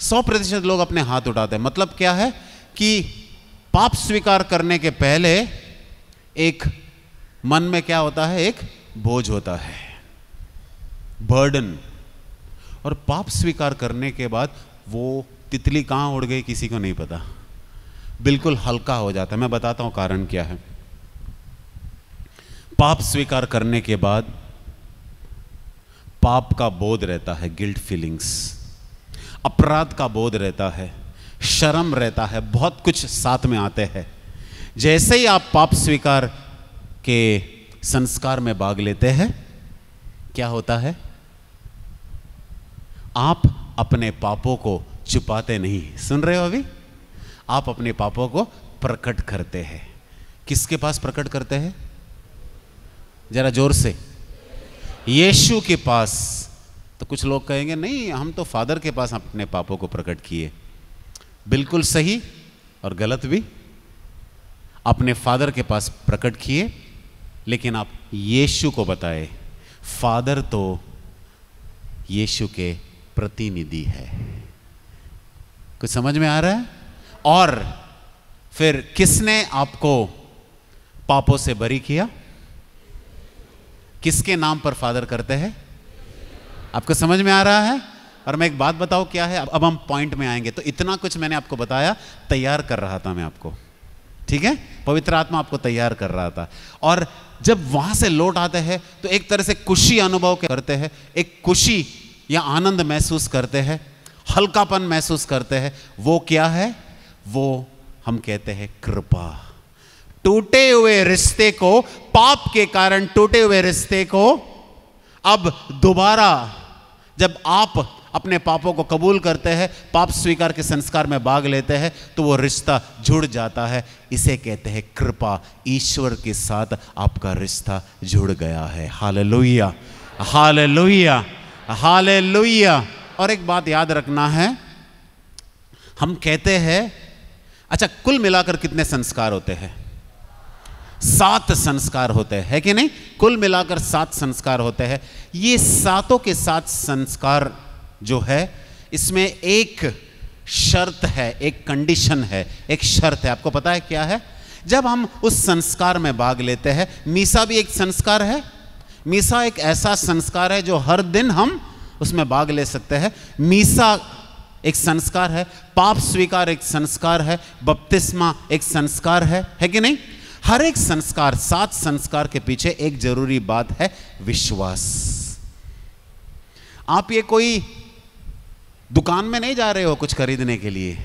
100% लोग अपने हाथ उठाते हैं। मतलब क्या है कि पाप स्वीकार करने के पहले एक मन में क्या होता है, एक बोझ होता है, बर्डन। और पाप स्वीकार करने के बाद वो तितली कहां उड़ गई किसी को नहीं पता, बिल्कुल हल्का हो जाता है। मैं बताता हूं कारण क्या है। पाप स्वीकार करने के बाद पाप का बोध रहता है, गिल्ट फीलिंग्स, अपराध का बोध रहता है, शर्म रहता है, बहुत कुछ साथ में आते हैं। जैसे ही आप पाप स्वीकार के संस्कार में भाग लेते हैं, क्या होता है? आप अपने पापों को छुपाते नहीं। सुन रहे हो? अभी आप अपने पापों को प्रकट करते हैं। किसके पास प्रकट करते हैं? जरा जोर से। यीशु के पास। तो कुछ लोग कहेंगे नहीं, हम तो फादर के पास अपने पापों को प्रकट किए। बिल्कुल सही और गलत भी। अपने फादर के पास प्रकट किए, लेकिन आप यीशु को बताए। फादर तो यीशु के प्रतिनिधि है। कुछ समझ में आ रहा है? और फिर किसने आपको पापों से बरी किया? किसके नाम पर फादर करते हैं? आपको समझ में आ रहा है? और मैं एक बात बताऊं क्या है, अब हम पॉइंट में आएंगे। तो इतना कुछ मैंने आपको बताया, तैयार कर रहा था मैं आपको, ठीक है? पवित्र आत्मा आपको तैयार कर रहा था। और जब वहां से लौट आते हैं तो एक तरह से खुशी अनुभव करते हैं, एक खुशी या आनंद महसूस करते हैं, हल्कापन महसूस करते हैं। वो क्या है? वो हम कहते हैं कृपा। टूटे हुए रिश्ते को, पाप के कारण टूटे हुए रिश्ते को अब दोबारा जब आप अपने पापों को कबूल करते हैं, पाप स्वीकार के संस्कार में भाग लेते हैं, तो वो रिश्ता जुड़ जाता है। इसे कहते हैं कृपा। ईश्वर के साथ आपका रिश्ता जुड़ गया है। Hallelujah, hallelujah, hallelujah. और एक बात याद रखना है, हम कहते हैं, अच्छा कुल मिलाकर कितने संस्कार होते हैं? 7 संस्कार होते हैं, है कि नहीं? कुल मिलाकर 7 संस्कार होते हैं। ये सातों के 7 संस्कार जो है, इसमें एक शर्त है, एक कंडीशन है, एक शर्त है। आपको पता है क्या है? जब हम उस संस्कार में भाग लेते हैं, मीसा भी एक संस्कार है। मीसा एक ऐसा संस्कार है जो हर दिन हम उसमें भाग ले सकते हैं। मीसा एक संस्कार है, पाप स्वीकार एक संस्कार है, बपतिस्मा एक संस्कार है कि नहीं? हर एक संस्कार, 7 संस्कार के पीछे एक जरूरी बात है, विश्वास। आप ये कोई दुकान में नहीं जा रहे हो कुछ खरीदने के लिए,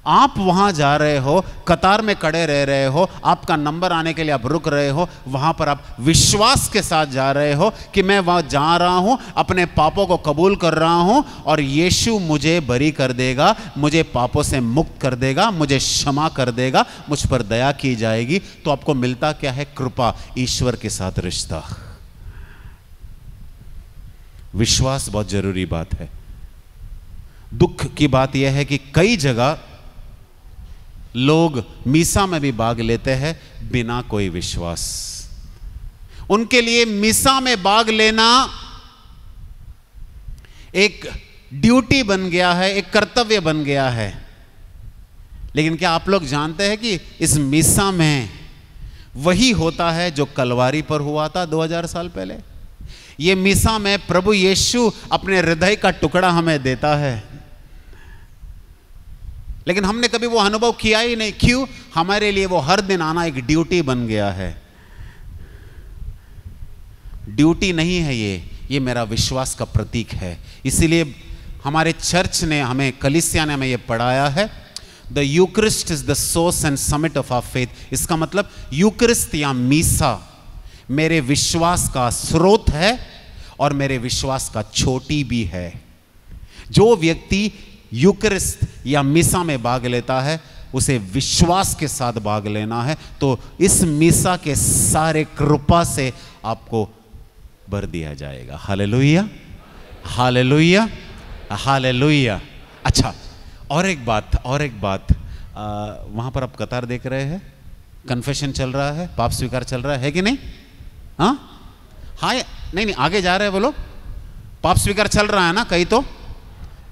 आप वहां जा रहे हो, कतार में खड़े रह रहे हो, आपका नंबर आने के लिए आप रुक रहे हो, वहां पर आप विश्वास के साथ जा रहे हो कि मैं वहां जा रहा हूं, अपने पापों को कबूल कर रहा हूं और यीशु मुझे बरी कर देगा, मुझे पापों से मुक्त कर देगा, मुझे क्षमा कर देगा, मुझ पर दया की जाएगी। तो आपको मिलता क्या है? कृपा, ईश्वर के साथ रिश्ता। विश्वास बहुत जरूरी बात है। दुख की बात यह है कि कई जगह लोग मीसा में भी भाग लेते हैं बिना कोई विश्वास। उनके लिए मीसा में भाग लेना एक ड्यूटी बन गया है, एक कर्तव्य बन गया है। लेकिन क्या आप लोग जानते हैं कि इस मीसा में वही होता है जो कलवारी पर हुआ था 2000 साल पहले? ये मीसा में प्रभु यीशु अपने हृदय का टुकड़ा हमें देता है, लेकिन हमने कभी वो अनुभव किया ही नहीं। क्यों? हमारे लिए वो हर दिन आना एक ड्यूटी बन गया है। ड्यूटी नहीं है ये मेरा विश्वास का प्रतीक है। इसीलिए हमारे चर्च ने हमें, कलीसिया ने हमें ये पढ़ाया है, the Eucharist is the source and summit of our faith. इसका मतलब यूक्रिस्ट या मीसा मेरे विश्वास का स्रोत है और मेरे विश्वास का चोटी भी है। जो व्यक्ति यूक्रिस्ट या मीसा में भाग लेता है, उसे विश्वास के साथ भाग लेना है। तो इस मीसा के सारे कृपा से आपको भर दिया जाएगा। Hallelujah, hallelujah, hallelujah. अच्छा, और एक बात, वहां पर आप कतार देख रहे हैं, कन्फेशन चल रहा है, पाप स्वीकार चल रहा है कि नहीं? हाँ, नहीं, आगे जा रहे हैं वो लोग। पाप स्वीकार चल रहा है ना? कहीं तो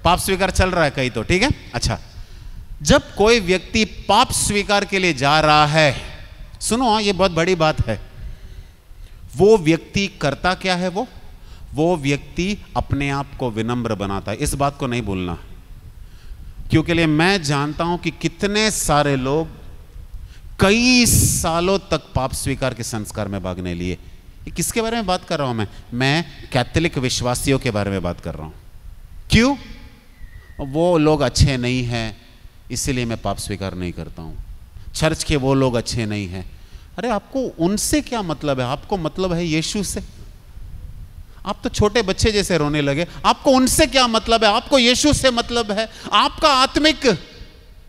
पाप स्वीकार चल रहा है, कहीं तो, ठीक है। अच्छा, जब कोई व्यक्ति पाप स्वीकार के लिए जा रहा है, सुनो, ये बहुत बड़ी बात है, वो व्यक्ति करता क्या है? वो व्यक्ति अपने आप को विनम्र बनाता है। इस बात को नहीं भूलना, क्योंकि मैं जानता हूं कि कितने सारे लोग कई सालों तक पाप स्वीकार के संस्कार में भागने लिए। किसके बारे में बात कर रहा हूं मैं कैथोलिक विश्वासियों के बारे में बात कर रहा हूं। क्यों? वो लोग अच्छे नहीं हैं, इसीलिए मैं पाप स्वीकार नहीं करता हूं। चर्च के वो लोग अच्छे नहीं हैं। अरे आपको उनसे क्या मतलब है? आपको मतलब है यीशु से। आप तो छोटे बच्चे जैसे रोने लगे। आपको उनसे क्या मतलब है? आपको यीशु से मतलब है। आपका आत्मिक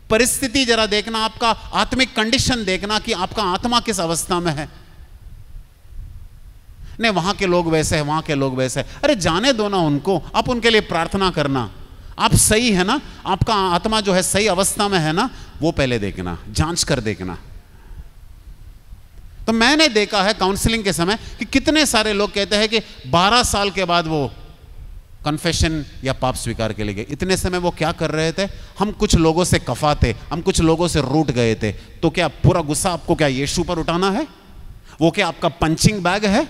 परिस्थिति जरा देखना, आपका आत्मिक कंडीशन देखना कि आपका आत्मा किस अवस्था में है। नहीं, वहां के लोग वैसे हैं, वहां के लोग वैसे हैं। अरे जाने दो ना उनको, आप उनके लिए प्रार्थना करना। आप सही है ना, आपका आत्मा जो है सही अवस्था में है ना, वो पहले देखना, जांच कर देखना। तो मैंने देखा है काउंसलिंग के समय कि कितने सारे लोग कहते हैं कि 12 साल के बाद वो कन्फेशन या पाप स्वीकार के लिए गए। इतने समय वो क्या कर रहे थे? हम कुछ लोगों से कफा थे, हम कुछ लोगों से रूठ गए थे। तो क्या पूरा गुस्सा आपको क्या यीशु पर उठाना है? वो क्या आपका पंचिंग बैग है?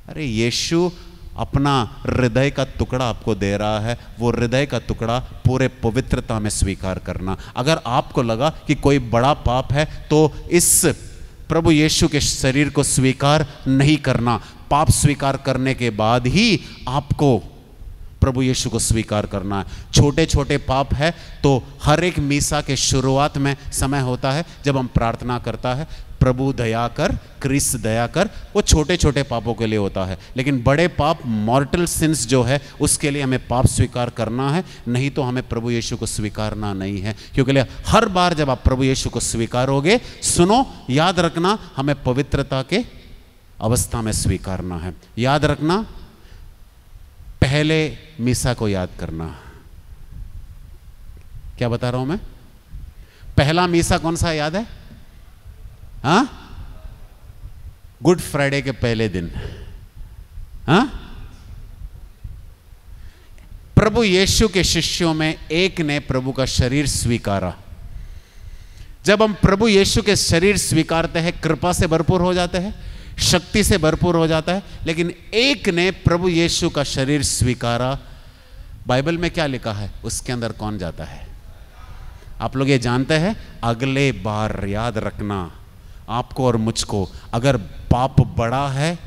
अरे यीशु अपना हृदय का टुकड़ा आपको दे रहा है। वो हृदय का टुकड़ा पूरे पवित्रता में स्वीकार करना। अगर आपको लगा कि कोई बड़ा पाप है तो इस प्रभु यीशु के शरीर को स्वीकार नहीं करना। पाप स्वीकार करने के बाद ही आपको प्रभु यीशु को स्वीकार करना है। छोटे छोटे पाप है तो हर एक मीसा के शुरुआत में समय होता है जब हम प्रार्थना करता है, प्रभु दया कर, क्रिस्त दया कर। वो छोटे छोटे पापों के लिए होता है। लेकिन बड़े पाप, मॉर्टल सिंस जो है, उसके लिए हमें पाप स्वीकार करना है। नहीं तो हमें प्रभु यीशु को स्वीकारना नहीं है। क्योंकि हर बार जब आप प्रभु यीशु को स्वीकारोगे, सुनो, याद रखना, हमें पवित्रता के अवस्था में स्वीकारना है। याद रखना, पहले मीसा को याद करना। क्या बता रहा हूं मैं? पहला मीसा कौन सा याद है? हाँ, गुड फ्राइडे के पहले दिन। हाँ, प्रभु यीशु के शिष्यों में एक ने प्रभु का शरीर स्वीकारा। जब हम प्रभु यीशु के शरीर स्वीकारते हैं, कृपा से भरपूर हो जाते हैं, शक्ति से भरपूर हो जाता है। लेकिन एक ने प्रभु यीशु का शरीर स्वीकारा। बाइबल में क्या लिखा है? उसके अंदर कौन जाता है? आप लोग ये जानते हैं? अगले बार याद रखना, आपको और मुझको, अगर पाप बड़ा है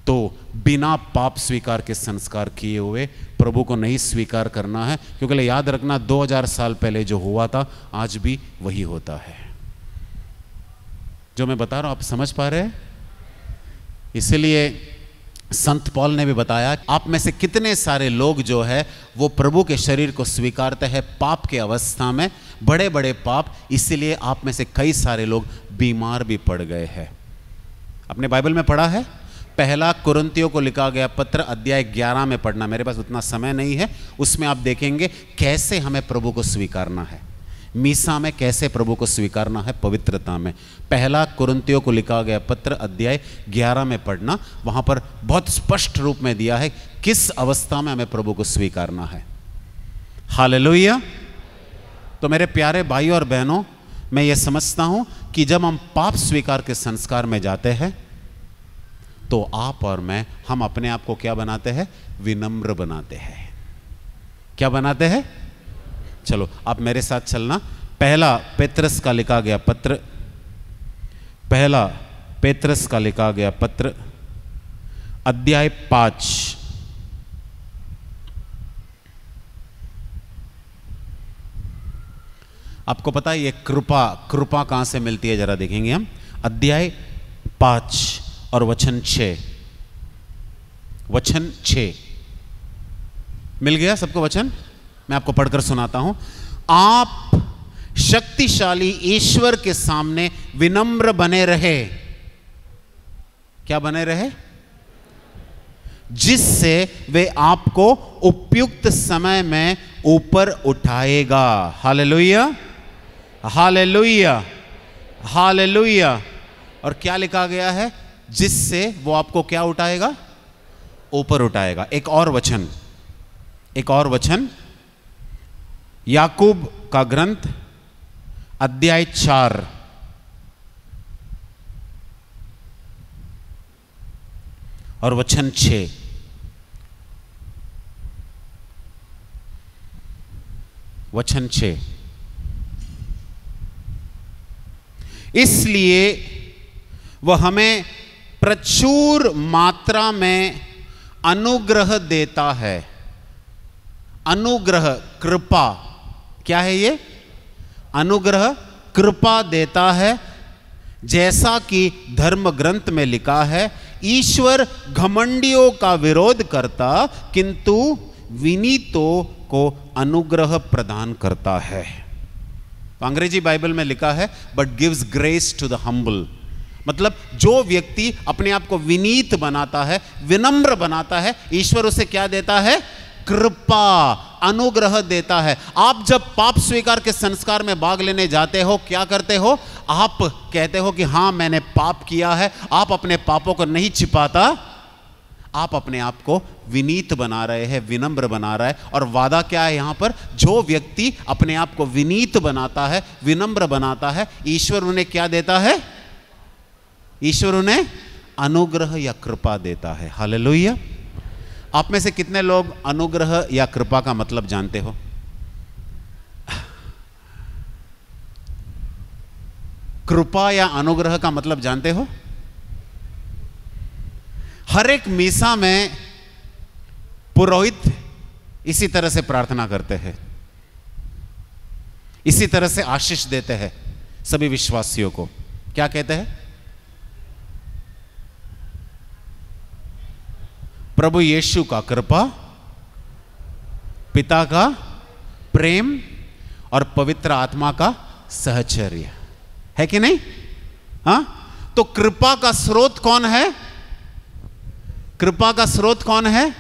तो बिना पाप स्वीकार के संस्कार किए हुए प्रभु को नहीं स्वीकार करना है। क्योंकि याद रखना, 2000 साल पहले जो हुआ था आज भी वही होता है। जो मैं बता रहा हूं, आप समझ पा रहे हैं? इसलिए संत पौल ने भी बताया, आप में से कितने सारे लोग जो है वो प्रभु के शरीर को स्वीकारते हैं पाप के अवस्था में, बड़े बड़े पाप। इसीलिए आप में से कई सारे लोग बीमार भी पड़ गए हैं। अपने बाइबल में पढ़ा है, पहला कुरिन्थियों को लिखा गया पत्र अध्याय 11 में पढ़ना। मेरे पास उतना समय नहीं है, उसमें आप देखेंगे कैसे हमें प्रभु को स्वीकारना है। मीसा में कैसे प्रभु को स्वीकारना है, पवित्रता में। पहला कुरिन्थियों को लिखा गया पत्र अध्याय 11 में पढ़ना, वहां पर बहुत स्पष्ट रूप में दिया है किस अवस्था में हमें प्रभु को स्वीकारना है। हालेलुया। तो मेरे प्यारे भाइयों और बहनों, मैं ये समझता हूं कि जब हम पाप स्वीकार के संस्कार में जाते हैं तो आप और मैं, हम अपने आप को क्या बनाते हैं? विनम्र बनाते हैं। क्या बनाते हैं? चलो आप मेरे साथ चलना। पहला पेत्रस का लिखा गया पत्र, पहला पेत्रस का लिखा गया पत्र अध्याय 5 आपको पता है ये कृपा कहां से मिलती है? जरा देखेंगे हम। अध्याय 5 और वचन 6। वचन 6 मिल गया सबको वचन? मैं आपको पढ़कर सुनाता हूं। आप शक्तिशाली ईश्वर के सामने विनम्र बने रहे। क्या बने रहे? जिससे वे आपको उपयुक्त समय में ऊपर उठाएगा। Hallelujah, hallelujah, hallelujah. और क्या लिखा गया है? जिससे वो आपको क्या उठाएगा? ऊपर उठाएगा। एक और वचन, एक और वचन, याकूब का ग्रंथ अध्याय 4 और वचन 6। वचन 6। इसलिए वह हमें प्रचुर मात्रा में अनुग्रह देता है। अनुग्रह, कृपा, क्या है ये? अनुग्रह, कृपा देता है। जैसा कि धर्म ग्रंथ में लिखा है, ईश्वर घमंडियों का विरोध करता किंतु विनीतों को अनुग्रह प्रदान करता है। तो अंग्रेजी बाइबल में लिखा है but gives grace to the humble. मतलब जो व्यक्ति अपने आप को विनीत बनाता है, विनम्र बनाता है, ईश्वर उसे क्या देता है? कृपा, अनुग्रह देता है। आप जब पाप स्वीकार के संस्कार में भाग लेने जाते हो, क्या करते हो? आप कहते हो कि हां मैंने पाप किया है। आप अपने पापों को नहीं छिपाता, आप अपने आप को विनीत बना रहे हैं, विनम्र बना रहा है। और वादा क्या है यहां पर? जो व्यक्ति अपने आप को विनीत बनाता है, विनम्र बनाता है, ईश्वर उन्हें क्या देता है? ईश्वर उन्हें अनुग्रह या कृपा देता है। हालेलुया। आप में से कितने लोग अनुग्रह या कृपा का मतलब जानते हो? कृपा या अनुग्रह का मतलब जानते हो? हर एक मीसा में पुरोहित इसी तरह से प्रार्थना करते हैं, इसी तरह से आशीष देते हैं सभी विश्वासियों को। क्या कहते हैं? प्रभु यीशु का कृपा, पिता का प्रेम और पवित्र आत्मा का सहचर्य, है कि नहीं? हाँ, तो कृपा का स्रोत कौन है? कृपा का स्रोत कौन है?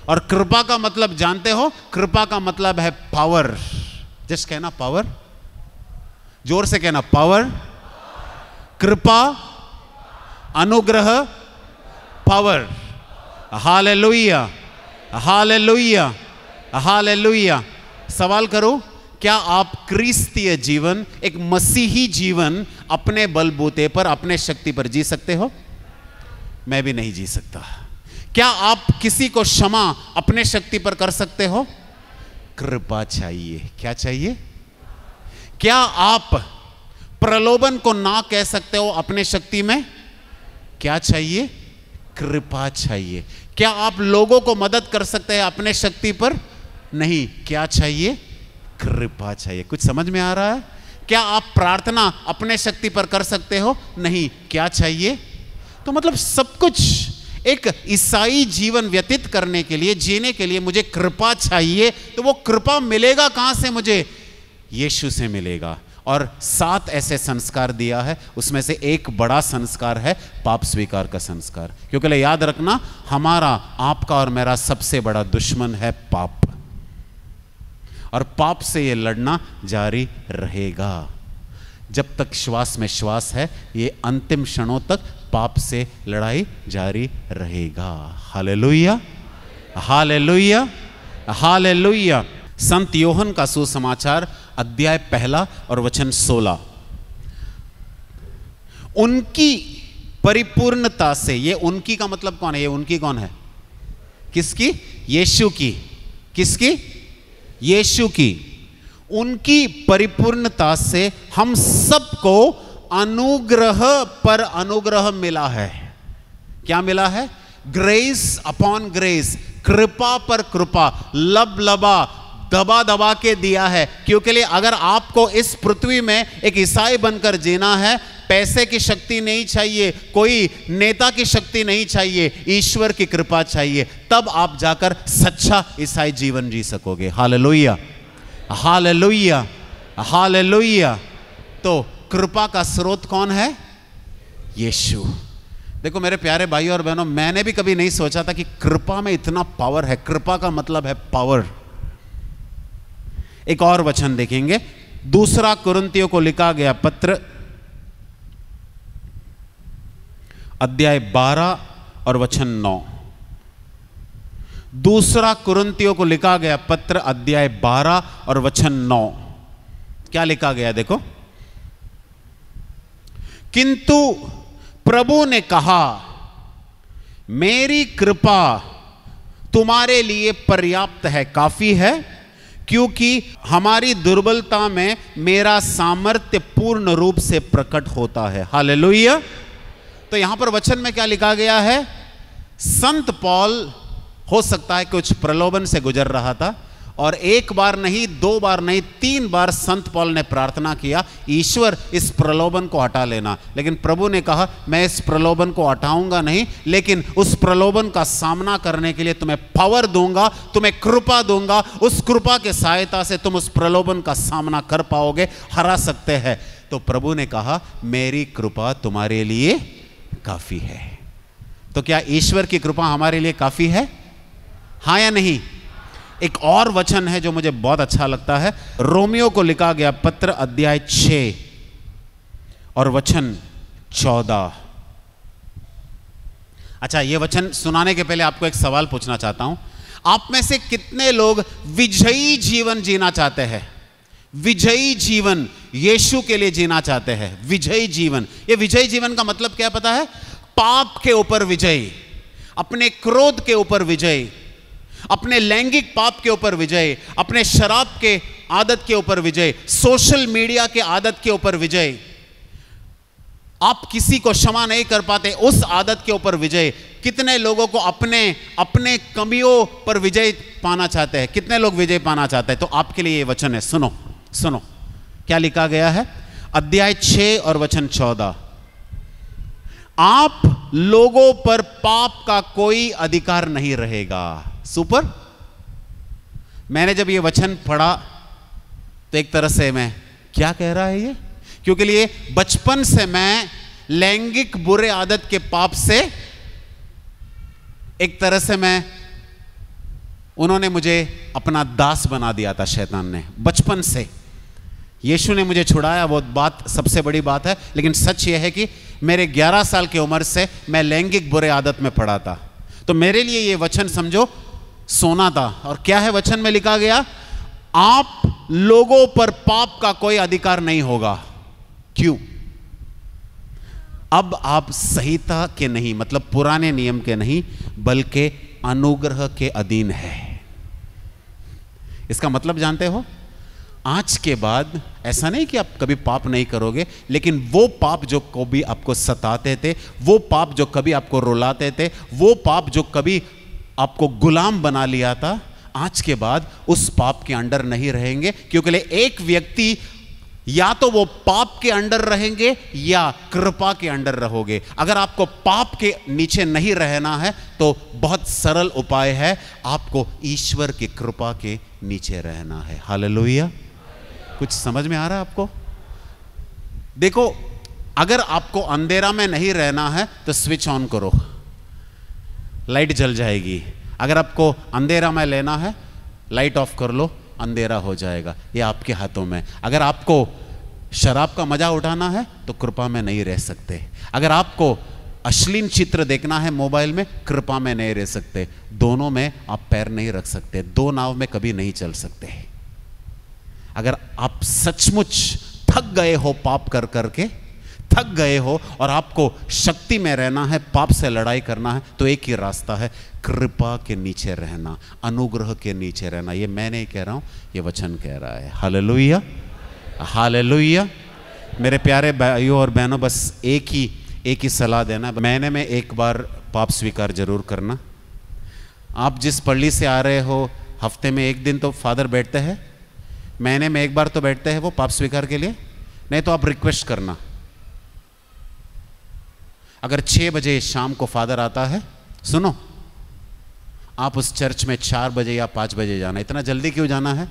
और कृपा का मतलब जानते हो? कृपा का मतलब है पावर। जस्ट कहना पावर, जोर से कहना पावर। कृपा, अनुग्रह, पावर। Hallelujah, hallelujah, hallelujah. सवाल करो, क्या आप क्रिस्तीय जीवन, एक मसीही जीवन अपने बलबूते पर, अपने शक्ति पर जी सकते हो? मैं भी नहीं जी सकता। क्या आप किसी को क्षमा अपने शक्ति पर कर सकते हो? कृपा चाहिए। क्या चाहिए? क्या आप प्रलोभन को ना कह सकते हो अपने शक्ति में? क्या चाहिए? कृपा चाहिए। क्या आप लोगों को मदद कर सकते हैं अपने शक्ति पर? नहीं। क्या चाहिए? कृपा चाहिए। कुछ समझ में आ रहा है? क्या आप प्रार्थना अपने शक्ति पर कर सकते हो? नहीं। क्या चाहिए? तो मतलब सब कुछ, एक ईसाई जीवन व्यतीत करने के लिए, जीने के लिए मुझे कृपा चाहिए। तो वो कृपा मिलेगा कहां से मुझे? यीशु से मिलेगा। और 7 ऐसे संस्कार दिया है, उसमें से एक बड़ा संस्कार है पाप स्वीकार का संस्कार। क्योंकि याद रखना, हमारा, आपका और मेरा सबसे बड़ा दुश्मन है पाप, और पाप से ये लड़ना जारी रहेगा जब तक श्वास में श्वास है। ये अंतिम क्षणों तक पाप से लड़ाई जारी रहेगा। Hallelujah, hallelujah, hallelujah. संत योहन का सुसमाचार अध्याय 1 और वचन 16। उनकी परिपूर्णता से, ये उनकी का मतलब कौन है? ये उनकी कौन है? किसकी? यीशु की। किसकी? यीशु की। उनकी परिपूर्णता से हम सबको अनुग्रह पर अनुग्रह मिला है। क्या मिला है? ग्रेस अपॉन ग्रेस, कृपा पर कृपा, लबलबा, दबा दबा के दिया है। क्योंकि अगर आपको इस पृथ्वी में एक ईसाई बनकर जीना है, पैसे की शक्ति नहीं चाहिए, कोई नेता की शक्ति नहीं चाहिए, ईश्वर की कृपा चाहिए। तब आप जाकर सच्चा ईसाई जीवन जी सकोगे। Hallelujah, hallelujah, hallelujah. तो कृपा का स्रोत कौन है? यीशु। देखो मेरे प्यारे भाई और बहनों, मैंने भी कभी नहीं सोचा था कि कृपा में इतना पावर है। कृपा का मतलब है पावर। एक और वचन देखेंगे, 2 कुरिन्थियों को लिखा गया पत्र अध्याय 12 और वचन 9। 2 कुरिन्थियों को लिखा गया पत्र अध्याय 12 और वचन 9। क्या लिखा गया देखो। किंतु प्रभु ने कहा, मेरी कृपा तुम्हारे लिए पर्याप्त है, काफी है, क्योंकि हमारी दुर्बलता में मेरा सामर्थ्य पूर्ण रूप से प्रकट होता है। हालेलुया। तो यहां पर वचन में क्या लिखा गया है? संत पौल हो सकता है कुछ प्रलोभन से गुजर रहा था और एक बार नहीं, 2 बार नहीं, 3 बार संत पौल ने प्रार्थना किया, ईश्वर इस प्रलोभन को हटा लेना। लेकिन प्रभु ने कहा मैं इस प्रलोभन को हटाऊंगा नहीं, लेकिन उस प्रलोभन का सामना करने के लिए तुम्हें पावर दूंगा, तुम्हें कृपा दूंगा। उस कृपा के सहायता से तुम उस प्रलोभन का सामना कर पाओगे, हरा सकते हैं। तो प्रभु ने कहा मेरी कृपा तुम्हारे लिए काफी है। तो क्या ईश्वर की कृपा हमारे लिए काफी है? हाँ या नहीं? एक और वचन है जो मुझे बहुत अच्छा लगता है, रोमियो को लिखा गया पत्र अध्याय 6 और वचन 14। अच्छा, यह वचन सुनाने के पहले आपको एक सवाल पूछना चाहता हूं। आप में से कितने लोग विजयी जीवन जीना चाहते हैं? विजयी जीवन यीशु के लिए जीना चाहते हैं। विजयी जीवन, यह विजयी जीवन का मतलब क्या पता है? पाप के ऊपर विजय, अपने क्रोध के ऊपर विजय, अपने लैंगिक पाप के ऊपर विजय, अपने शराब के आदत के ऊपर विजय, सोशल मीडिया के आदत के ऊपर विजय, आप किसी को क्षमा नहीं कर पाते उस आदत के ऊपर विजय। कितने लोगों को अपने अपने कमियों पर विजय पाना चाहते हैं? कितने लोग विजय पाना चाहते हैं? तो आपके लिए ये वचन है, सुनो सुनो क्या लिखा गया है। अध्याय 6 और वचन 14, आप लोगों पर पाप का कोई अधिकार नहीं रहेगा। सुपर। मैंने जब ये वचन पढ़ा तो एक तरह से मैं, क्या कह रहा है ये? क्योंकि लिए बचपन से मैं लैंगिक बुरे आदत के पाप से, एक तरह से मैं, उन्होंने मुझे अपना दास बना दिया था शैतान ने बचपन से। यीशु ने मुझे छुड़ाया, वो बात सबसे बड़ी बात है। लेकिन सच यह है कि मेरे 11 साल की उम्र से मैं लैंगिक बुरे आदत में पड़ा था। तो मेरे लिए ये वचन समझो सोना था। और क्या है वचन में लिखा गया? आप लोगों पर पाप का कोई अधिकार नहीं होगा। क्यों? अब आप संहिता के नहीं, मतलब पुराने नियम के नहीं, बल्कि अनुग्रह के अधीन है। इसका मतलब जानते हो? आज के बाद ऐसा नहीं कि आप कभी पाप नहीं करोगे, लेकिन वो पाप जो कभी आपको सताते थे, वो पाप जो कभी आपको रुलाते थे, वो पाप जो कभी आपको गुलाम बना लिया था, आज के बाद उस पाप के अंडर नहीं रहेंगे। क्योंकि एक व्यक्ति या तो वो पाप के अंडर रहेंगे या कृपा के अंडर रहोगे। अगर आपको पाप के नीचे नहीं रहना है तो बहुत सरल उपाय है, आपको ईश्वर की कृपा के नीचे रहना है। हालेलुया। कुछ समझ में आ रहा है आपको? देखो, अगर आपको अंधेरा में नहीं रहना है तो स्विच ऑन करो, लाइट जल जाएगी। अगर आपको अंधेरा में लेना है, लाइट ऑफ कर लो, अंधेरा हो जाएगा। ये आपके हाथों में। अगर आपको शराब का मजा उठाना है तो कृपा में नहीं रह सकते। अगर आपको अश्लील चित्र देखना है मोबाइल में, कृपा में नहीं रह सकते। दोनों में आप पैर नहीं रख सकते, दो नाव में कभी नहीं चल सकते। अगर आप सचमुच थक गए हो पाप कर करके, थक गए हो और आपको शक्ति में रहना है, पाप से लड़ाई करना है, तो एक ही रास्ता है, कृपा के नीचे रहना, अनुग्रह के नीचे रहना। ये मैं नहीं कह रहा हूं, ये वचन कह रहा है। Hallelujah, hallelujah. मेरे प्यारे भाइयों और बहनों, बस एक ही सलाह देना, महीने में एक बार पाप स्वीकार जरूर करना। आप जिस पल्ली से आ रहे हो, हफ्ते में एक दिन तो फादर बैठते हैं, महीने में एक बार तो बैठते हैं वो पाप स्वीकार के लिए। नहीं तो आप रिक्वेस्ट करना। अगर 6 बजे शाम को फादर आता है, सुनो, आप उस चर्च में 4 बजे या 5 बजे जाना। इतना जल्दी क्यों जाना है?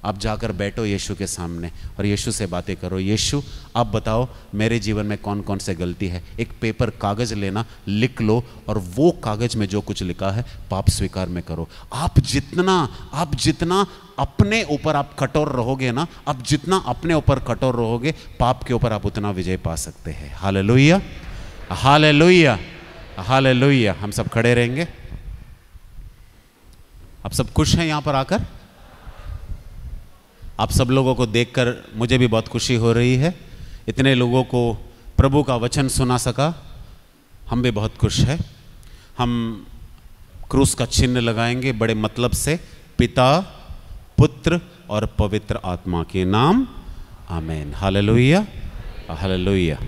आप जाकर बैठो यीशु के सामने और यीशु से बातें करो। यीशु, आप बताओ मेरे जीवन में कौन कौन से गलती है। एक पेपर कागज लेना, लिख लो, और वो कागज में जो कुछ लिखा है पाप स्वीकार में करो। आप जितना अपने ऊपर आप कठोर रहोगे ना, आप जितना अपने ऊपर कठोर रहोगे, पाप के ऊपर आप उतना विजय पा सकते हैं। Hallelujah, hallelujah, hallelujah. हम सब खड़े रहेंगे। आप सब खुश हैं यहां पर आकर? आप सब लोगों को देखकर मुझे भी बहुत खुशी हो रही है। इतने लोगों को प्रभु का वचन सुना सका, हम भी बहुत खुश हैं। हम क्रूस का चिन्ह लगाएंगे बड़े मतलब से, पिता, पुत्र और पवित्र आत्मा के नाम, आमीन। Hallelujah, hallelujah.